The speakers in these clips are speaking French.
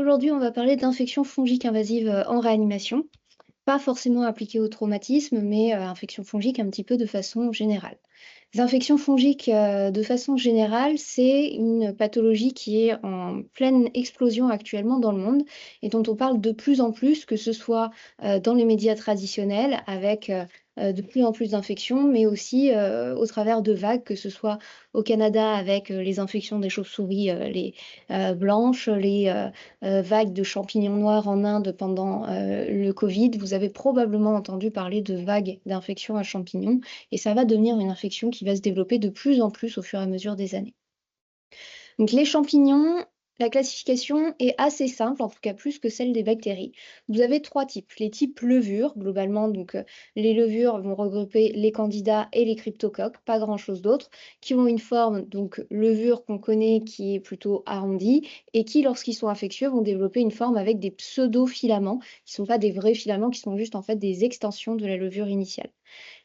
aujourd'hui, on va parler d'infections fongiques invasives en réanimation, pas forcément appliquées au traumatisme, mais infections fongiques un petit peu de façon générale. Les infections fongiques de façon générale, c'est une pathologie qui est en pleine explosion actuellement dans le monde et dont on parle de plus en plus, que ce soit dans les médias traditionnels avec de plus en plus d'infections, mais aussi au travers de vagues, que ce soit au Canada avec les infections des chauves-souris les blanches, les vagues de champignons noirs en Inde pendant le Covid. Vous avez probablement entendu parler de vagues d'infections à champignons et ça va devenir une infection qui va se développer de plus en plus au fur et à mesure des années. Donc les champignons, la classification est assez simple, en tout cas plus que celle des bactéries. Vous avez trois types. Les types levures, globalement, donc les levures vont regrouper les candidats et les cryptocoques, pas grand-chose d'autre, qui ont une forme, donc levure qu'on connaît, qui est plutôt arrondie, et qui, lorsqu'ils sont infectieux, vont développer une forme avec des pseudo-filaments, qui ne sont pas des vrais filaments, qui sont juste en fait des extensions de la levure initiale.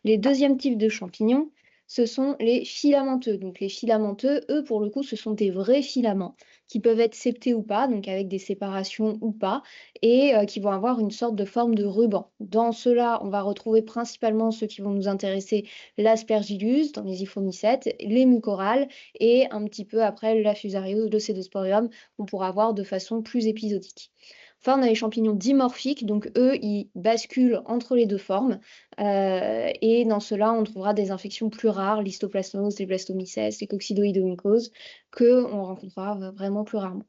Les deuxièmes types de champignons, ce sont les filamenteux. Donc les filamenteux, eux, pour le coup, ce sont des vrais filaments qui peuvent être septés ou pas, donc avec des séparations ou pas, et qui vont avoir une sorte de forme de ruban. Dans ceux-là, on va retrouver principalement ceux qui vont nous intéresser, l'aspergillus dans les hyphomycètes, les mucorales, et un petit peu après la fusariose, le pseudosporium, qu'on pourra voir de façon plus épisodique. Enfin, on a les champignons dimorphiques, donc eux, ils basculent entre les deux formes. Et dans cela, on trouvera des infections plus rares, l'histoplasmose, les blastomycètes, les coccidioidomycoses, qu'on rencontrera vraiment plus rarement.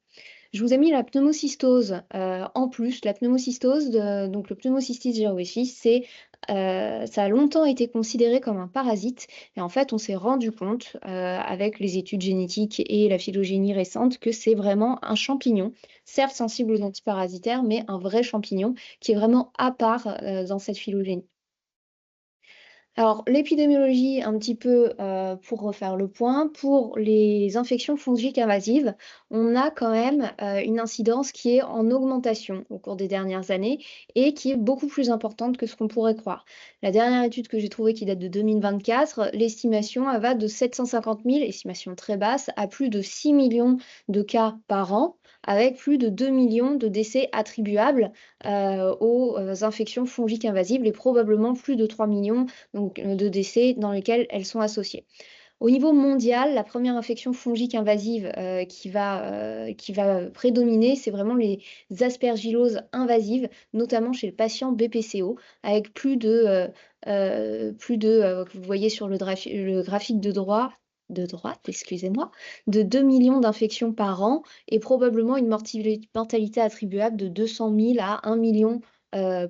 Je vous ai mis la pneumocystose en plus. La pneumocystose, donc le pneumocystis jirovecii, ça a longtemps été considéré comme un parasite. Et en fait, on s'est rendu compte avec les études génétiques et la phylogénie récente que c'est vraiment un champignon, certes sensible aux antiparasitaires, mais un vrai champignon qui est vraiment à part dans cette phylogénie. Alors, l'épidémiologie, un petit peu pour refaire le point, pour les infections fongiques invasives, on a quand même une incidence qui est en augmentation au cours des dernières années et qui est beaucoup plus importante que ce qu'on pourrait croire. La dernière étude que j'ai trouvée qui date de 2024, l'estimation elle va de 750 000, estimation très basse, à plus de 6 millions de cas par an, avec plus de 2 millions de décès attribuables aux infections fongiques invasives et probablement plus de 3 millions donc, de décès dans lesquels elles sont associées. Au niveau mondial, la première infection fongique invasive qui va prédominer, c'est vraiment les aspergilloses invasives, notamment chez le patient BPCO, avec vous voyez sur le graphique de droite, excusez-moi, de 2 millions d'infections par an et probablement une mortalité attribuable de 200 000 à 1 million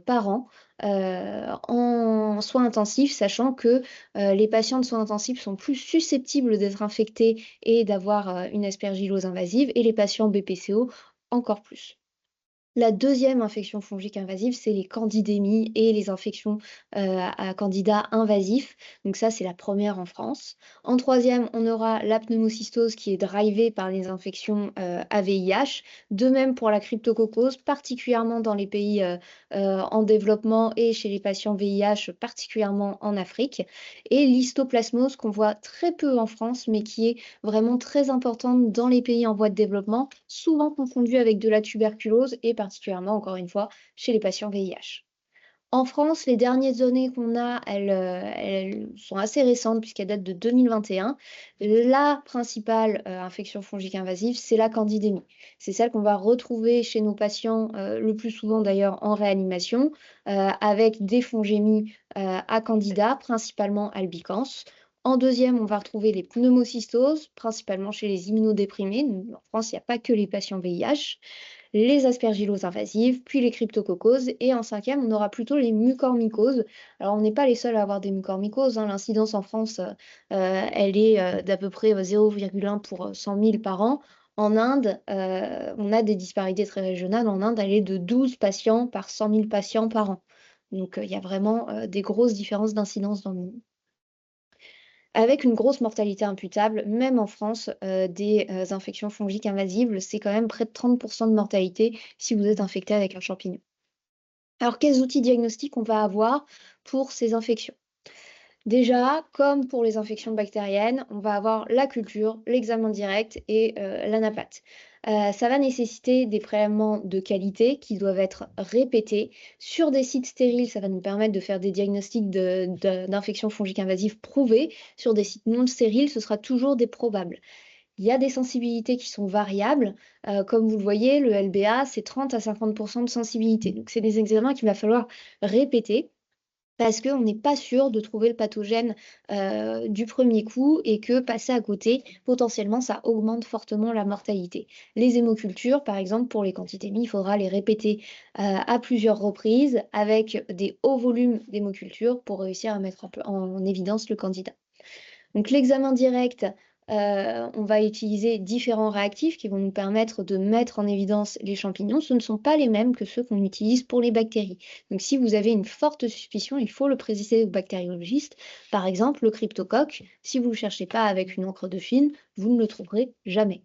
par an en soins intensifs, sachant que les patients de soins intensifs sont plus susceptibles d'être infectés et d'avoir une aspergillose invasive, et les patients BPCO encore plus. La deuxième infection fongique invasive, c'est les candidémies et les infections à candidats invasifs. Donc ça, c'est la première en France. En troisième, on aura la pneumocystose qui est drivée par les infections à VIH. De même pour la cryptococcose, particulièrement dans les pays en développement et chez les patients VIH, particulièrement en Afrique. Et l'histoplasmose qu'on voit très peu en France, mais qui est vraiment très importante dans les pays en voie de développement, souvent confondue avec de la tuberculose et particulièrement, encore une fois, chez les patients VIH. En France, les dernières données qu'on a, elles sont assez récentes puisqu'elles datent de 2021. La principale infection fongique invasive, c'est la candidémie. C'est celle qu'on va retrouver chez nos patients, le plus souvent d'ailleurs en réanimation, avec des fongémies à candida, principalement albicans. En deuxième, on va retrouver les pneumocystoses, principalement chez les immunodéprimés. En France, il n'y a pas que les patients VIH, les aspergilloses invasives, puis les cryptococcoses, et en cinquième, on aura plutôt les mucormycoses. Alors, on n'est pas les seuls à avoir des mucormycoses, hein. L'incidence en France, elle est d'à peu près 0,1 pour 100 000 par an. En Inde, on a des disparités très régionales. En Inde, elle est de 12 patients par 100 000 patients par an. Donc, il y a vraiment des grosses différences d'incidence dans le monde. Avec une grosse mortalité imputable, même en France, des infections fongiques invasives, c'est quand même près de 30 de mortalité si vous êtes infecté avec un champignon. Alors, quels outils diagnostiques on va avoir pour ces infections? Déjà, comme pour les infections bactériennes, on va avoir la culture, l'examen direct et l'anapathe. Ça va nécessiter des prélèvements de qualité qui doivent être répétés. Sur des sites stériles, ça va nous permettre de faire des diagnostics d'infections fongiques invasives prouvées. Sur des sites non stériles, ce sera toujours des probables. Il y a des sensibilités qui sont variables. Comme vous le voyez, le LBA, c'est 30 à 50% de sensibilité. Donc, c'est des examens qu'il va falloir répéter parce qu'on n'est pas sûr de trouver le pathogène du premier coup et que passer à côté, potentiellement, ça augmente fortement la mortalité. Les hémocultures, par exemple, pour les quantitémies, il faudra les répéter à plusieurs reprises avec des hauts volumes d'hémoculture pour réussir à mettre en évidence le candidat. Donc l'examen direct, on va utiliser différents réactifs qui vont nous permettre de mettre en évidence les champignons. Ce ne sont pas les mêmes que ceux qu'on utilise pour les bactéries. Donc si vous avez une forte suspicion, il faut le préciser au bactériologiste. Par exemple, le cryptocoque, si vous ne le cherchez pas avec une encre de Fine, vous ne le trouverez jamais.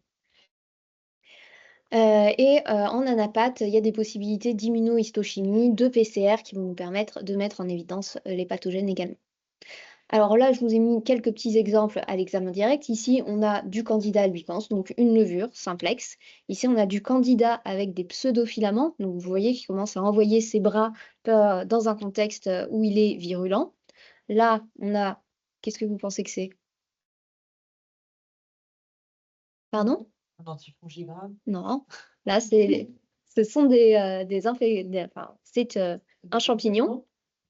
En anapathe, il y a des possibilités d'immunohistochimie, de PCR qui vont nous permettre de mettre en évidence les pathogènes également. Alors là, je vous ai mis quelques petits exemples à l'examen direct. Ici, on a du candida albicans, donc une levure simplex. Ici, on a du candida avec des pseudofilaments. Donc, vous voyez qu'il commence à envoyer ses bras dans un contexte où il est virulent. Là, on a... Qu'est-ce que vous pensez que c'est? Pardon? Un antifongigrame. Non. Là, ce sont enfin, c'est un champignon.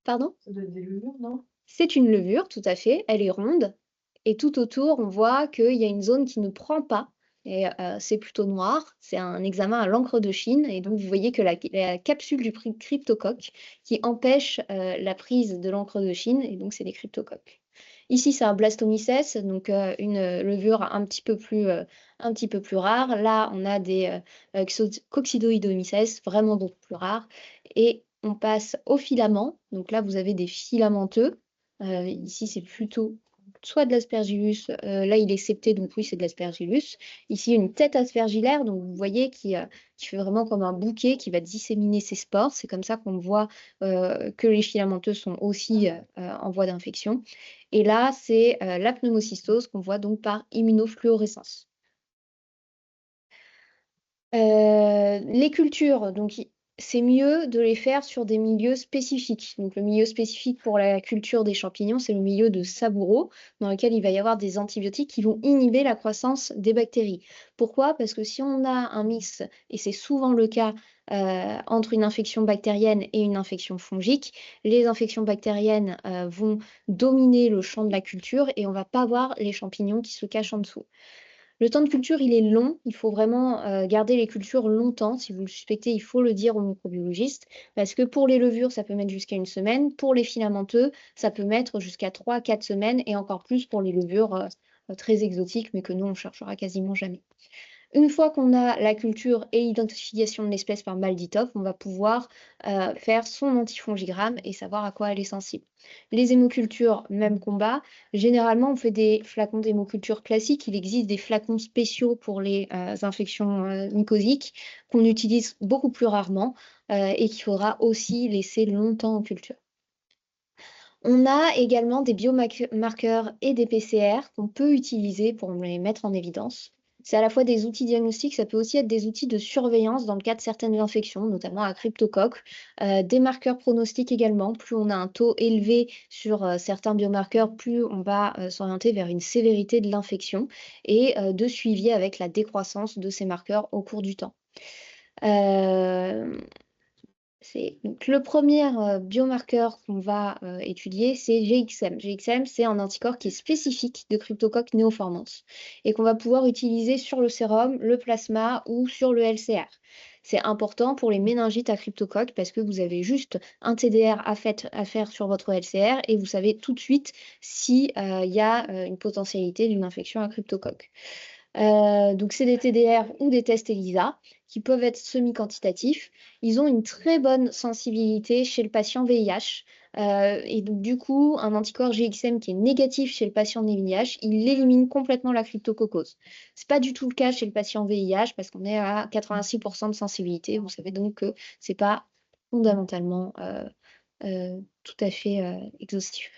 Pardon? Ça doit être des levures, non? C'est une levure, tout à fait. Elle est ronde. Et tout autour, on voit qu'il y a une zone qui ne prend pas. Et c'est plutôt noir. C'est un examen à l'encre de Chine. Et donc, vous voyez que la capsule du cryptocoque qui empêche la prise de l'encre de Chine. Et donc, c'est des cryptocoques. Ici, c'est un blastomyces, donc une levure un petit peu plus rare. Là, on a des coccidoïdomyces, vraiment beaucoup plus rares. Et on passe aux filaments. Donc là, vous avez des filamenteux. Ici, c'est plutôt soit de l'aspergillus. Là, il est septé, donc oui, c'est de l'aspergillus. Ici, une tête aspergillaire, donc vous voyez, qui fait vraiment comme un bouquet qui va disséminer ses spores. C'est comme ça qu'on voit que les filamenteux sont aussi en voie d'infection. Et là, c'est la pneumocystose qu'on voit donc par immunofluorescence. Les cultures, donc c'est mieux de les faire sur des milieux spécifiques. Donc le milieu spécifique pour la culture des champignons, c'est le milieu de Saburo, dans lequel il va y avoir des antibiotiques qui vont inhiber la croissance des bactéries. Pourquoi? Parce que si on a un mix, et c'est souvent le cas entre une infection bactérienne et une infection fongique, les infections bactériennes vont dominer le champ de la culture et on ne va pas voir les champignons qui se cachent en dessous. Le temps de culture, il est long. Il faut vraiment garder les cultures longtemps. Si vous le suspectez, il faut le dire au microbiologiste. Parce que pour les levures, ça peut mettre jusqu'à une semaine. Pour les filamenteux, ça peut mettre jusqu'à 3 à 4 semaines. Et encore plus pour les levures très exotiques, mais que nous, on cherchera quasiment jamais. Une fois qu'on a la culture et l'identification de l'espèce par MALDI-TOF, on va pouvoir faire son antifongigramme et savoir à quoi elle est sensible. Les hémocultures, même combat. Généralement, on fait des flacons d'hémoculture classiques. Il existe des flacons spéciaux pour les infections mycosiques qu'on utilise beaucoup plus rarement et qu'il faudra aussi laisser longtemps en culture. On a également des biomarqueurs et des PCR qu'on peut utiliser pour les mettre en évidence. C'est à la fois des outils diagnostiques, ça peut aussi être des outils de surveillance dans le cas de certaines infections, notamment à cryptocoque. Des marqueurs pronostiques également. Plus on a un taux élevé sur certains biomarqueurs, plus on va s'orienter vers une sévérité de l'infection et de suivi avec la décroissance de ces marqueurs au cours du temps. Donc, le premier biomarqueur qu'on va étudier, c'est GXM. GXM, c'est un anticorps qui est spécifique de Cryptocoque néoformans et qu'on va pouvoir utiliser sur le sérum, le plasma ou sur le LCR. C'est important pour les méningites à cryptocoque parce que vous avez juste un TDR à faire sur votre LCR et vous savez tout de suite s'il y a une potentialité d'une infection à cryptocoque. Donc, c'est des TDR ou des tests ELISA qui peuvent être semi-quantitatifs. Ils ont une très bonne sensibilité chez le patient VIH. Et donc, du coup, un anticorps GXM qui est négatif chez le patient VIH, il élimine complètement la cryptococose. Ce n'est pas du tout le cas chez le patient VIH parce qu'on est à 86% de sensibilité. Vous savez donc que ce n'est pas fondamentalement tout à fait exhaustif.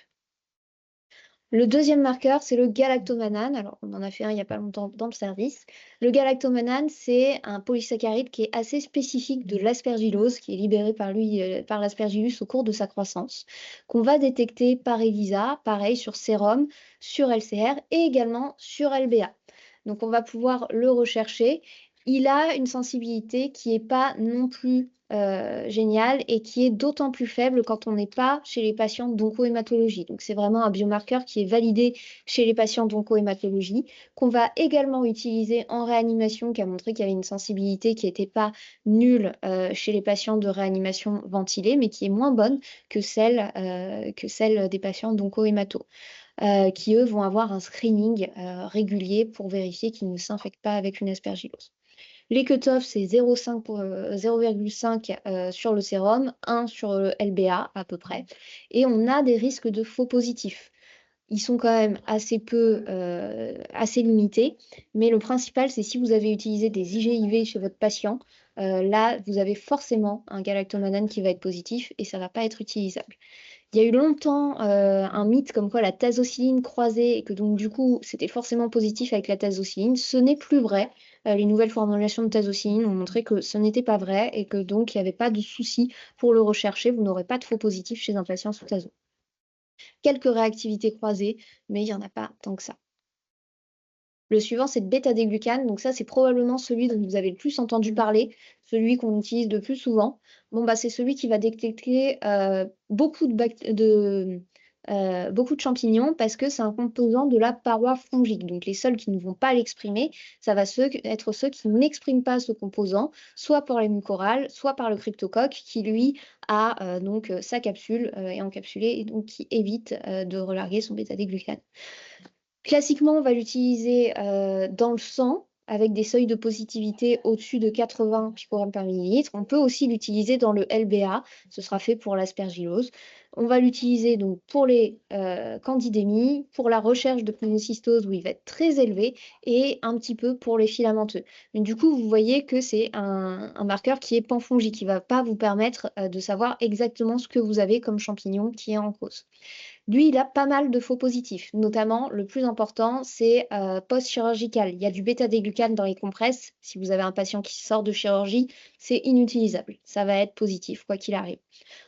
Le deuxième marqueur, c'est le galactomannan. Alors, on en a fait un il n'y a pas longtemps dans le service. Le galactomannan, c'est un polysaccharide qui est assez spécifique de l'aspergillose, qui est libéré par l'aspergillus au cours de sa croissance, qu'on va détecter par ELISA, pareil sur sérum, sur LCR et également sur LBA. Donc, on va pouvoir le rechercher. Il a une sensibilité qui n'est pas non plus géniale et qui est d'autant plus faible quand on n'est pas chez les patients d'oncohématologie. Donc, c'est vraiment un biomarqueur qui est validé chez les patients d'oncohématologie, qu'on va également utiliser en réanimation, qui a montré qu'il y avait une sensibilité qui n'était pas nulle chez les patients de réanimation ventilée, mais qui est moins bonne que celle des patients d'oncohémato. Qui, eux, vont avoir un screening régulier pour vérifier qu'ils ne s'infectent pas avec une aspergillose. Les cutoffs, c'est 0,5 sur le sérum, 1 sur le LBA à peu près. Et on a des risques de faux positifs. Ils sont quand même assez limités. Mais le principal, c'est si vous avez utilisé des IgIV chez votre patient, là, vous avez forcément un galactomannan qui va être positif et ça ne va pas être utilisable. Il y a eu longtemps un mythe comme quoi la tazocilline croisait et que donc du coup c'était forcément positif avec la tazocilline. Ce n'est plus vrai. Les nouvelles formulations de tazocilline ont montré que ce n'était pas vrai et que donc il n'y avait pas de souci pour le rechercher. Vous n'aurez pas de faux positif chez un patient sous tazo. Quelques réactivités croisées, mais il n'y en a pas tant que ça. Le suivant, c'est le bêta-déglucane. Donc ça, c'est probablement celui dont vous avez le plus entendu parler, celui qu'on utilise le plus souvent. Bon, bah, c'est celui qui va détecter beaucoup de champignons parce que c'est un composant de la paroi fongique. Donc les seuls qui ne vont pas l'exprimer, ça va être ceux qui n'expriment pas ce composant, soit par les mucorales, soit par le cryptocoque qui, lui, a donc sa capsule est encapsulée et donc qui évite de relarguer son bêta-déglucane. Classiquement, on va l'utiliser dans le sang avec des seuils de positivité au-dessus de 80 picogrammes par millilitre. On peut aussi l'utiliser dans le LBA, ce sera fait pour l'aspergillose. On va l'utiliser donc pour les candidémies, pour la recherche de pneumocystose où il va être très élevé et un petit peu pour les filamenteux. Mais du coup, vous voyez que c'est un marqueur qui est panfongique, qui ne va pas vous permettre de savoir exactement ce que vous avez comme champignon qui est en cause. Lui, il a pas mal de faux positifs, notamment le plus important, c'est post-chirurgical. Il y a du bêta-déglucane dans les compresses. Si vous avez un patient qui sort de chirurgie, c'est inutilisable. Ça va être positif, quoi qu'il arrive.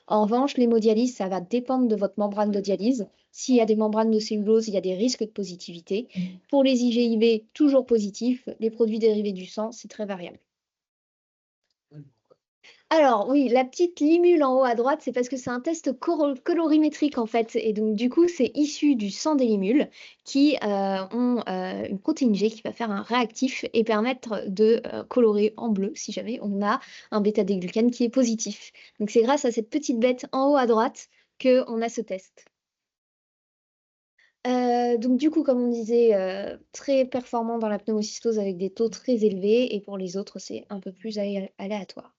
En revanche, l'hémodialyse, ça va dépendre de votre membrane de dialyse. S'il y a des membranes de cellulose, il y a des risques de positivité. Pour les IgIV, toujours positif. Les produits dérivés du sang, c'est très variable. Alors oui, la petite limule en haut à droite, c'est parce que c'est un test colorimétrique en fait. Et donc du coup, c'est issu du sang des limules qui ont une protéine G qui va faire un réactif et permettre de colorer en bleu si jamais on a un bêta-déglucane qui est positif. Donc c'est grâce à cette petite bête en haut à droite qu'on a ce test. Donc du coup, comme on disait, très performant dans la pneumocystose avec des taux très élevés et pour les autres, c'est un peu plus aléatoire.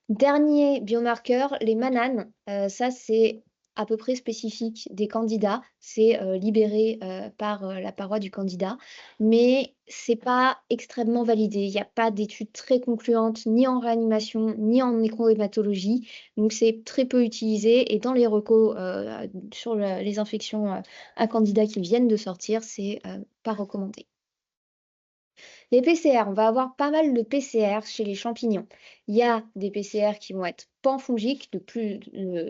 Dernier biomarqueur, les mananes, ça c'est à peu près spécifique des candidats, c'est libéré par la paroi du candidat, mais c'est pas extrêmement validé. Il n'y a pas d'études très concluantes ni en réanimation ni en nécrohématologie, donc c'est très peu utilisé. Et dans les recos sur les infections à candidats qui viennent de sortir, c'est pas recommandé. Les PCR, on va avoir pas mal de PCR chez les champignons. Il y a des PCR qui vont être panfongiques de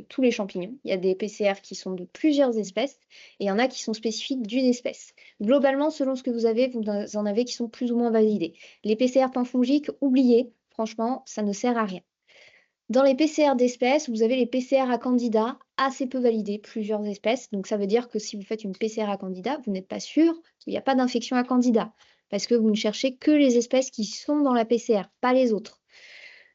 tous les champignons. Il y a des PCR qui sont de plusieurs espèces et il y en a qui sont spécifiques d'une espèce. Globalement, selon ce que vous avez, vous en avez qui sont plus ou moins validés. Les PCR panfongiques, oubliez, franchement, ça ne sert à rien. Dans les PCR d'espèces, vous avez les PCR à candidats assez peu validés, plusieurs espèces. Donc ça veut dire que si vous faites une PCR à candidat, vous n'êtes pas sûr qu'il n'y a pas d'infection à candidat parce que vous ne cherchez que les espèces qui sont dans la PCR, pas les autres.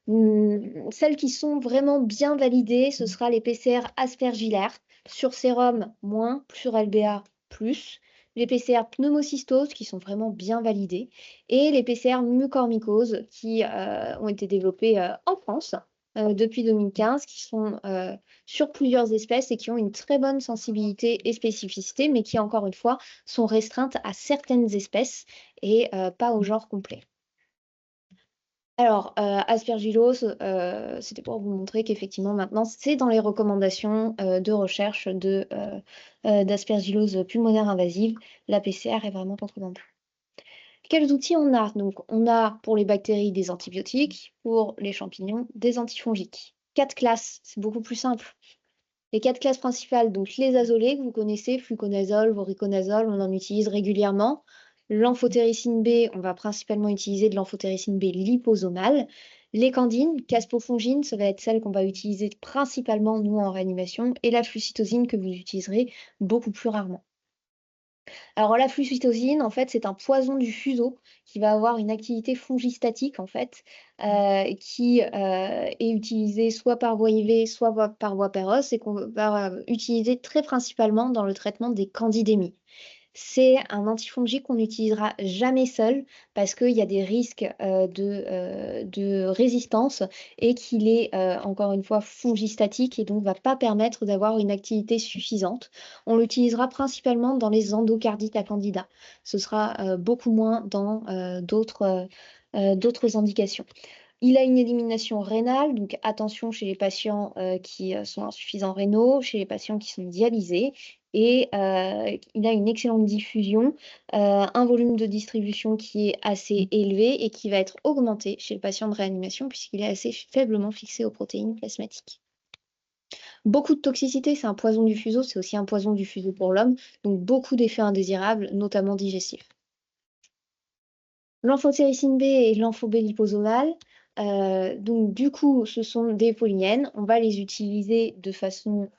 Celles qui sont vraiment bien validées, ce sera les PCR aspergillaires, sur sérum moins, sur LBA plus, les PCR pneumocystose qui sont vraiment bien validés, et les PCR mucormycose qui ont été développés en France depuis 2015, qui sont sur plusieurs espèces et qui ont une très bonne sensibilité et spécificité, mais qui, encore une fois, sont restreintes à certaines espèces et pas au genre complet. Alors, Aspergillose, c'était pour vous montrer qu'effectivement, maintenant, c'est dans les recommandations de recherche d'aspergillose pulmonaire invasive. La PCR est vraiment recommandée. Quels outils on a? Donc, on a pour les bactéries des antibiotiques, pour les champignons des antifongiques. 4 classes, c'est beaucoup plus simple. Les 4 classes principales, donc les azolés que vous connaissez, fluconazole, voriconazole, on en utilise régulièrement. L'amphotéricine B, on va principalement utiliser de l'amphotéricine B liposomale. Les candines, caspofongine, ça va être celle qu'on va utiliser principalement nous en réanimation, et la flucytosine que vous utiliserez beaucoup plus rarement. Alors la flucytosine, en fait, c'est un poison du fuseau qui va avoir une activité fongistatique, en fait, qui est utilisé soit par voie IV, soit par voie pareuse, et qu'on va utiliser très principalement dans le traitement des candidémies. C'est un antifongique qu'on n'utilisera jamais seul parce qu'il y a des risques de résistance et qu'il est, encore une fois, fongistatique et donc ne va pas permettre d'avoir une activité suffisante. On l'utilisera principalement dans les endocardites à candida. Ce sera beaucoup moins dans d'autres indications. Il a une élimination rénale, donc attention chez les patients qui sont insuffisants rénaux, chez les patients qui sont dialysés. Et il a une excellente diffusion, un volume de distribution qui est assez élevé et qui va être augmenté chez le patient de réanimation puisqu'il est assez faiblement fixé aux protéines plasmatiques. Beaucoup de toxicité, c'est un poison du fuseau, c'est aussi un poison du fuseau pour l'homme, donc beaucoup d'effets indésirables, notamment digestifs. L'amphotéricine B et l'ampho-B liposomale, donc du coup, ce sont des polyniènes. On va les utiliser de façon,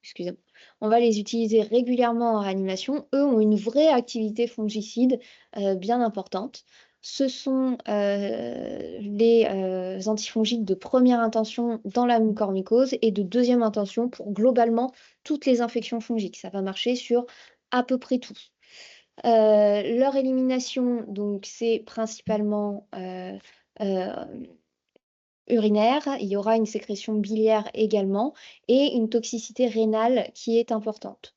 excusez-moi, on va les utiliser régulièrement en réanimation. Eux ont une vraie activité fongicide bien importante. Ce sont les antifongiques de première intention dans la mucormycose et de deuxième intention pour globalement toutes les infections fongiques. Ça va marcher sur à peu près tout. Leur élimination, donc, c'est principalement urinaire. Il y aura une sécrétion biliaire également et une toxicité rénale qui est importante.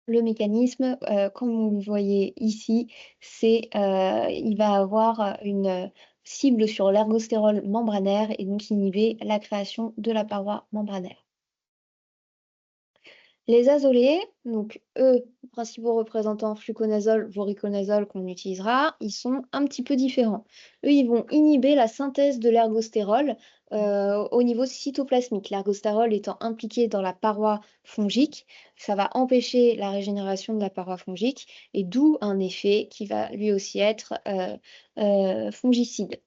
Le mécanisme, comme vous le voyez ici, c'est il va avoir une cible sur l'ergostérol membranaire et donc inhiber la création de la paroi membranaire. Les azolés, donc eux, principaux représentants fluconazole, voriconazole qu'on utilisera, ils sont un petit peu différents. Eux, ils vont inhiber la synthèse de l'ergostérol au niveau cytoplasmique. L'ergostérol étant impliqué dans la paroi fongique, ça va empêcher la régénération de la paroi fongique et d'où un effet qui va lui aussi être fongicide.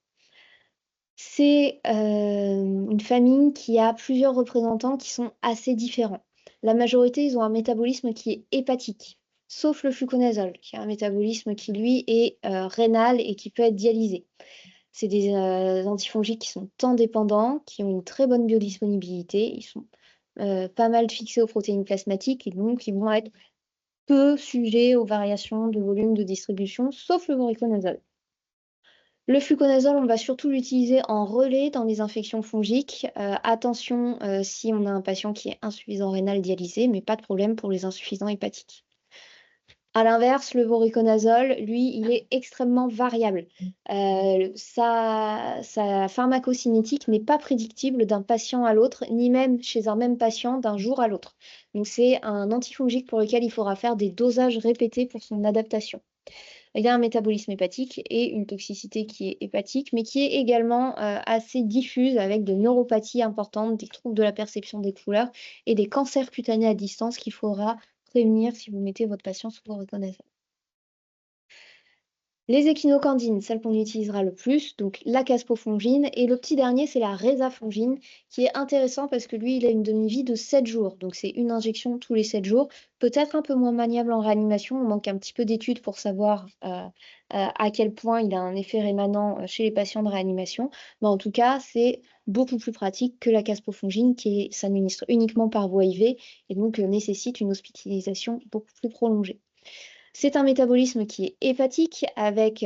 C'est une famille qui a plusieurs représentants qui sont assez différents. La majorité, ils ont un métabolisme qui est hépatique, sauf le fluconazole, qui a un métabolisme qui, lui, est rénal et qui peut être dialysé. C'est des antifongiques qui sont temps dépendants, qui ont une très bonne biodisponibilité, ils sont pas mal fixés aux protéines plasmatiques et donc ils vont être peu sujets aux variations de volume de distribution, sauf le voriconazole. Le fluconazole, on va surtout l'utiliser en relais dans les infections fongiques. Attention si on a un patient qui est insuffisant rénal dialysé, mais pas de problème pour les insuffisants hépatiques. À l'inverse, le voriconazole, lui, il est extrêmement variable. Sa pharmacocinétique n'est pas prédictible d'un patient à l'autre, ni même chez un même patient d'un jour à l'autre. Donc c'est un antifongique pour lequel il faudra faire des dosages répétés pour son adaptation. Il y a un métabolisme hépatique et une toxicité qui est hépatique, mais qui est également assez diffuse avec de neuropathies importantes, des troubles de la perception des couleurs et des cancers cutanés à distance qu'il faudra prévenir si vous mettez votre patient sous voriconazole. Les échinocandines, celles qu'on utilisera le plus, donc la caspofongine, et le petit dernier, c'est la résafongine, qui est intéressant parce que lui, il a une demi-vie de 7 jours, donc c'est une injection tous les 7 jours, peut-être un peu moins maniable en réanimation, on manque un petit peu d'études pour savoir à quel point il a un effet rémanent chez les patients de réanimation, mais en tout cas, c'est beaucoup plus pratique que la caspofongine qui s'administre uniquement par voie IV et donc nécessite une hospitalisation beaucoup plus prolongée. C'est un métabolisme qui est hépatique avec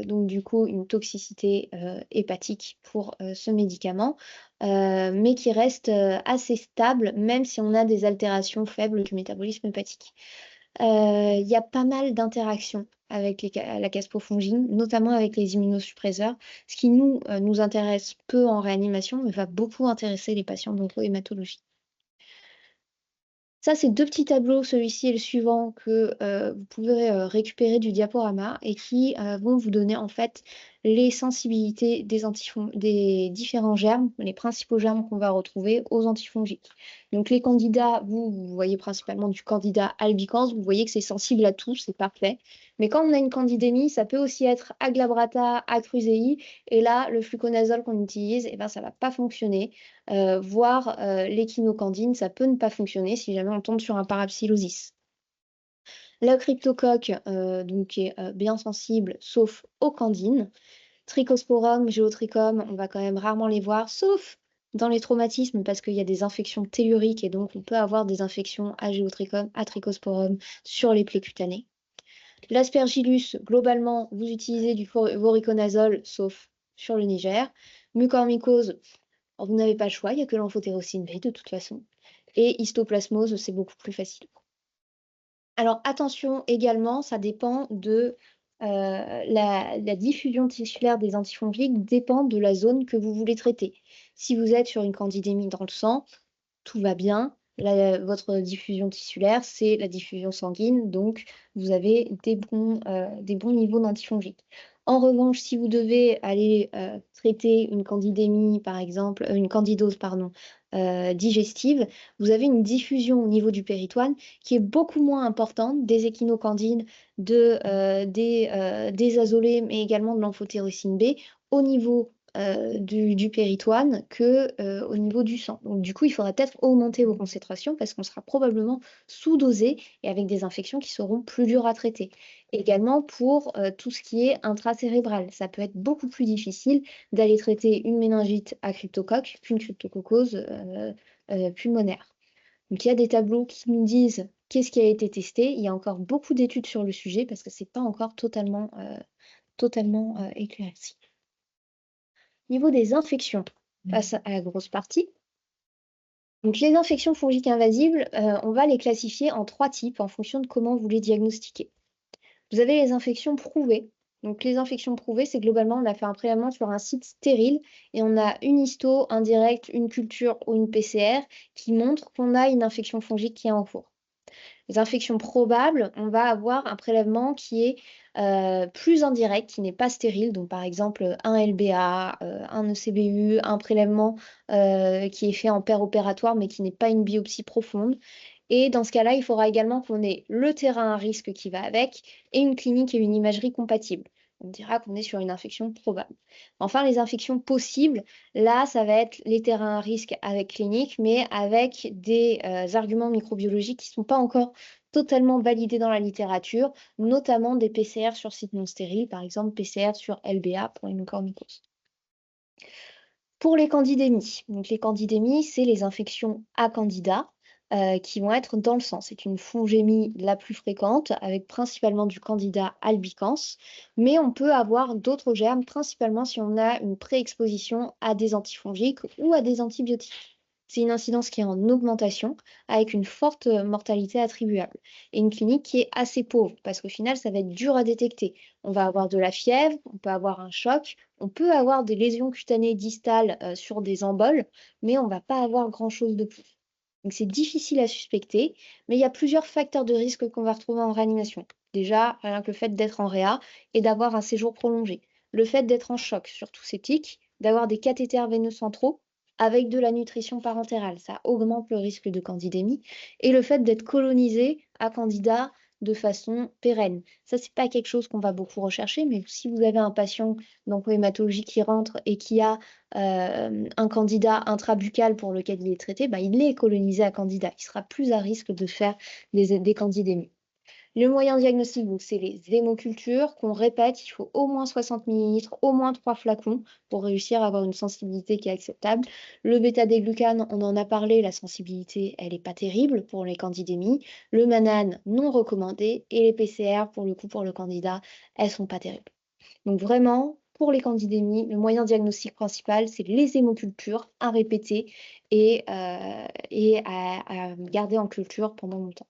donc du coup une toxicité hépatique pour ce médicament, mais qui reste assez stable même si on a des altérations faibles du métabolisme hépatique. Il y a pas mal d'interactions avec la caspofongine, notamment avec les immunosuppresseurs, ce qui nous intéresse peu en réanimation, mais va beaucoup intéresser les patients d'oncohématologie. Ça, c'est deux petits tableaux, celui-ci et le suivant, que vous pouvez récupérer du diaporama et qui vont vous donner en fait les sensibilités des différents germes, les principaux germes qu'on va retrouver aux antifongiques. Donc les candidats, vous voyez principalement du candida albicans, vous voyez que c'est sensible à tout, c'est parfait. Mais quand on a une candidémie, ça peut aussi être aglabrata, acrusei, et là, le fluconazole qu'on utilise, eh ben, ça ne va pas fonctionner. Voire l'échinocandine, ça peut ne pas fonctionner si jamais on tombe sur un parapsilosis. La cryptocoque, donc, est bien sensible, sauf aux candines. Trichosporum, géotrichum, on va quand même rarement les voir, sauf dans les traumatismes, parce qu'il y a des infections telluriques et donc on peut avoir des infections à géotrichum, à trichosporum sur les plaies cutanées. L'aspergillus, globalement, vous utilisez du voriconazole, sauf sur le Niger. Mucormycose, alors, vous n'avez pas le choix, il n'y a que l'amphotérocine B de toute façon. Et histoplasmose, c'est beaucoup plus facile. Alors attention également, ça dépend de la diffusion tissulaire des antifongiques dépend de la zone que vous voulez traiter. Si vous êtes sur une candidémie dans le sang, tout va bien. Votre diffusion tissulaire, c'est la diffusion sanguine, donc vous avez des bons niveaux d'antifongiques. En revanche, si vous devez aller traiter une candidémie, par exemple, une candidose, pardon, digestive, vous avez une diffusion au niveau du péritoine qui est beaucoup moins importante des échinocandides, des azolées, mais également de l'amphotérocine B au niveau du péritoine que au niveau du sang. Donc du coup, il faudra peut-être augmenter vos concentrations parce qu'on sera probablement sous-dosé et avec des infections qui seront plus dures à traiter. Également pour tout ce qui est intracérébral. Ça peut être beaucoup plus difficile d'aller traiter une méningite à cryptocoque qu'une cryptococose pulmonaire. Donc il y a des tableaux qui nous disent qu'est-ce qui a été testé. Il y a encore beaucoup d'études sur le sujet parce que ce n'est pas encore totalement éclairci. Niveau des infections, face à la grosse partie. Donc les infections fongiques invasives, on va les classifier en 3 types en fonction de comment vous les diagnostiquez. Vous avez les infections prouvées. Donc les infections prouvées, c'est globalement, on a fait un prélèvement sur un site stérile et on a une histo indirecte, une culture ou une PCR qui montre qu'on a une infection fongique qui est en cours. Les infections probables, on va avoir un prélèvement qui est plus indirect, qui n'est pas stérile, donc par exemple un LBA, un ECBU, un prélèvement qui est fait en paire opératoire mais qui n'est pas une biopsie profonde. Et dans ce cas-là, il faudra également qu'on ait le terrain à risque qui va avec et une clinique et une imagerie compatibles. On dira qu'on est sur une infection probable. Enfin, les infections possibles, là, ça va être les terrains à risque avec clinique, mais avec des arguments microbiologiques qui ne sont pas encore totalement validés dans la littérature, notamment des PCR sur site non stérile, par exemple PCR sur LBA pour les mucormycoses. Pour les candidémies, donc les candidémies, c'est les infections à candida qui vont être dans le sang. C'est une fongémie la plus fréquente, avec principalement du candida albicans, mais on peut avoir d'autres germes, principalement si on a une préexposition à des antifongiques ou à des antibiotiques. C'est une incidence qui est en augmentation, avec une forte mortalité attribuable, et une clinique qui est assez pauvre, parce qu'au final, ça va être dur à détecter. On va avoir de la fièvre, on peut avoir un choc, on peut avoir des lésions cutanées distales sur des emboles, mais on ne va pas avoir grand-chose de plus. Donc c'est difficile à suspecter, mais il y a plusieurs facteurs de risque qu'on va retrouver en réanimation. Déjà, rien que le fait d'être en réa et d'avoir un séjour prolongé. Le fait d'être en choc, surtout septique, d'avoir des cathéters veineux centraux avec de la nutrition parentérale, ça augmente le risque de candidémie. Et le fait d'être colonisé à candida de façon pérenne. Ça, c'est pas quelque chose qu'on va beaucoup rechercher, mais si vous avez un patient d'oncohématologie qui rentre et qui a un candidat intrabuccal pour lequel il est traité, bah, il est colonisé à candida. Il sera plus à risque de faire des candidémies. Le moyen diagnostic, c'est les hémocultures qu'on répète, il faut au moins 60 ml, au moins 3 flacons pour réussir à avoir une sensibilité qui est acceptable. Le bêta-déglucane, on en a parlé, la sensibilité, elle n'est pas terrible pour les candidémies. Le manane, non recommandé. Et les PCR, pour le coup, pour le candidat, elles sont pas terribles. Donc vraiment, pour les candidémies, le moyen diagnostic principal, c'est les hémocultures à répéter et à garder en culture pendant longtemps.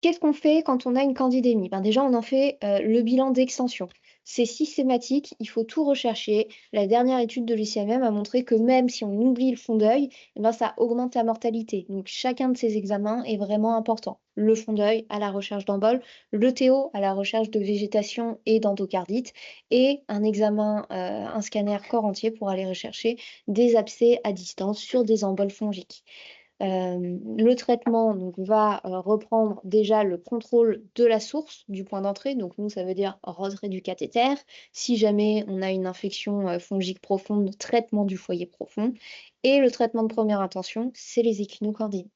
Qu'est-ce qu'on fait quand on a une candidémie? Ben déjà, on en fait le bilan d'extension. C'est systématique, il faut tout rechercher. La dernière étude de l'ICMM a montré que même si on oublie le fond d'œil, eh ben, ça augmente la mortalité. Donc chacun de ces examens est vraiment important. Le fond d'œil à la recherche d'emboles, le TO à la recherche de végétation et d'endocardite, et un examen, un scanner corps entier pour aller rechercher des abcès à distance sur des emboles fongiques. Le traitement donc, va reprendre déjà le contrôle de la source du point d'entrée. Donc nous, ça veut dire retrait du cathéter. Si jamais on a une infection fongique profonde, traitement du foyer profond. Et le traitement de première intention, c'est les échinocandines.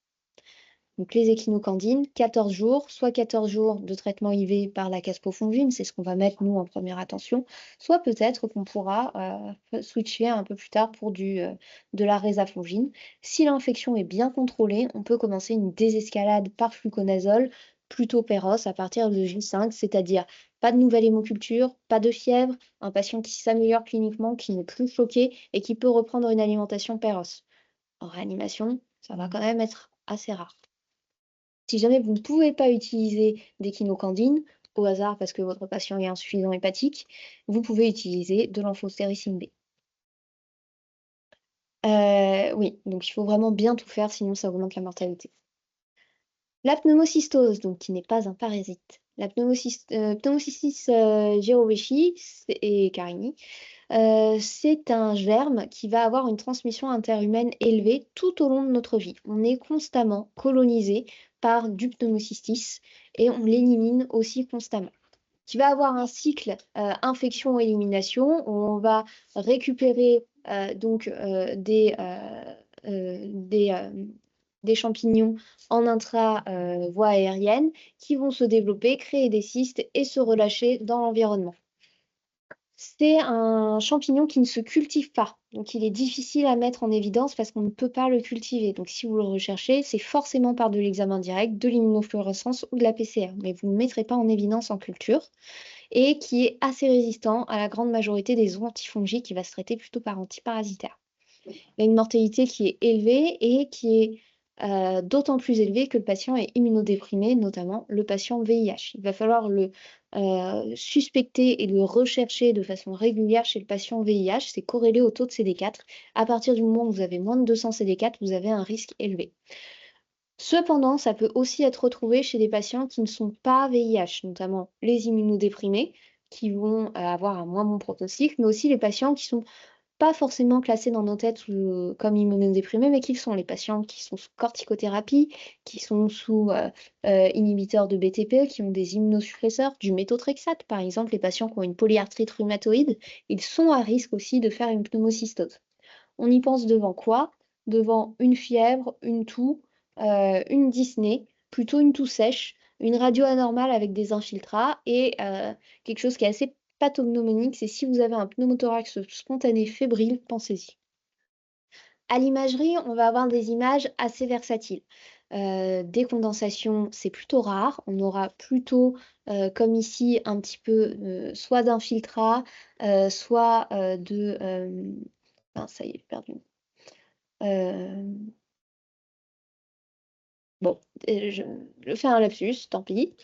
Donc les échinocandines, 14 jours, soit 14 jours de traitement IV par la caspofongine, c'est ce qu'on va mettre nous en première attention, soit peut-être qu'on pourra switcher un peu plus tard pour de la résafongine. Si l'infection est bien contrôlée, on peut commencer une désescalade par fluconazole, plutôt péros à partir de J5, c'est-à-dire pas de nouvelle hémoculture, pas de fièvre, un patient qui s'améliore cliniquement, qui n'est plus choqué et qui peut reprendre une alimentation péros. En réanimation, ça va quand même être assez rare. Si jamais vous ne pouvez pas utiliser d'échinocandine, au hasard parce que votre patient est insuffisant hépatique, vous pouvez utiliser de l'amphotéricine B. Oui, donc il faut vraiment bien tout faire, sinon ça augmente la mortalité. La pneumocystose, donc qui n'est pas un parasite. La pneumocystis jirovecii et carini, c'est un germe qui va avoir une transmission interhumaine élevée tout au long de notre vie. On est constamment colonisé par du pneumocystis et on l'élimine aussi constamment. Qui va avoir un cycle infection-élimination où on va récupérer donc des champignons en intra-voie aérienne qui vont se développer, créer des cystes et se relâcher dans l'environnement. C'est un champignon qui ne se cultive pas, donc il est difficile à mettre en évidence parce qu'on ne peut pas le cultiver. Donc si vous le recherchez, c'est forcément par de l'examen direct, de l'immunofluorescence ou de la PCR, mais vous ne le mettrez pas en évidence en culture, et qui est assez résistant à la grande majorité des antifongiques qui va se traiter plutôt par antiparasitaire. Il y a une mortalité qui est élevée et qui est d'autant plus élevée que le patient est immunodéprimé, notamment le patient VIH. Il va falloir le suspecter et le rechercher de façon régulière chez le patient VIH. C'est corrélé au taux de CD4. À partir du moment où vous avez moins de 200 CD4, vous avez un risque élevé. Cependant, ça peut aussi être retrouvé chez des patients qui ne sont pas VIH, notamment les immunodéprimés, qui vont avoir un moins bon pronostic, mais aussi les patients qui sont pas forcément classés dans nos têtes comme immunodéprimés, mais qui sont les patients qui sont sous corticothérapie, qui sont sous inhibiteurs de BTP, qui ont des immunosuppresseurs, du méthotrexate, par exemple, les patients qui ont une polyarthrite rhumatoïde, ils sont à risque aussi de faire une pneumocystose. On y pense devant quoi? Devant une fièvre, une toux, une dyspnée, plutôt une toux sèche, une radio anormale avec des infiltrats et quelque chose qui est assez pathognomonique, c'est si vous avez un pneumothorax spontané fébrile, pensez-y. À l'imagerie, on va avoir des images assez versatiles. Des condensations, c'est plutôt rare. On aura plutôt, comme ici, un petit peu soit d'infiltrat, soit ça y est, j'ai perdu. Euh, Bon, je fais un lapsus, tant pis.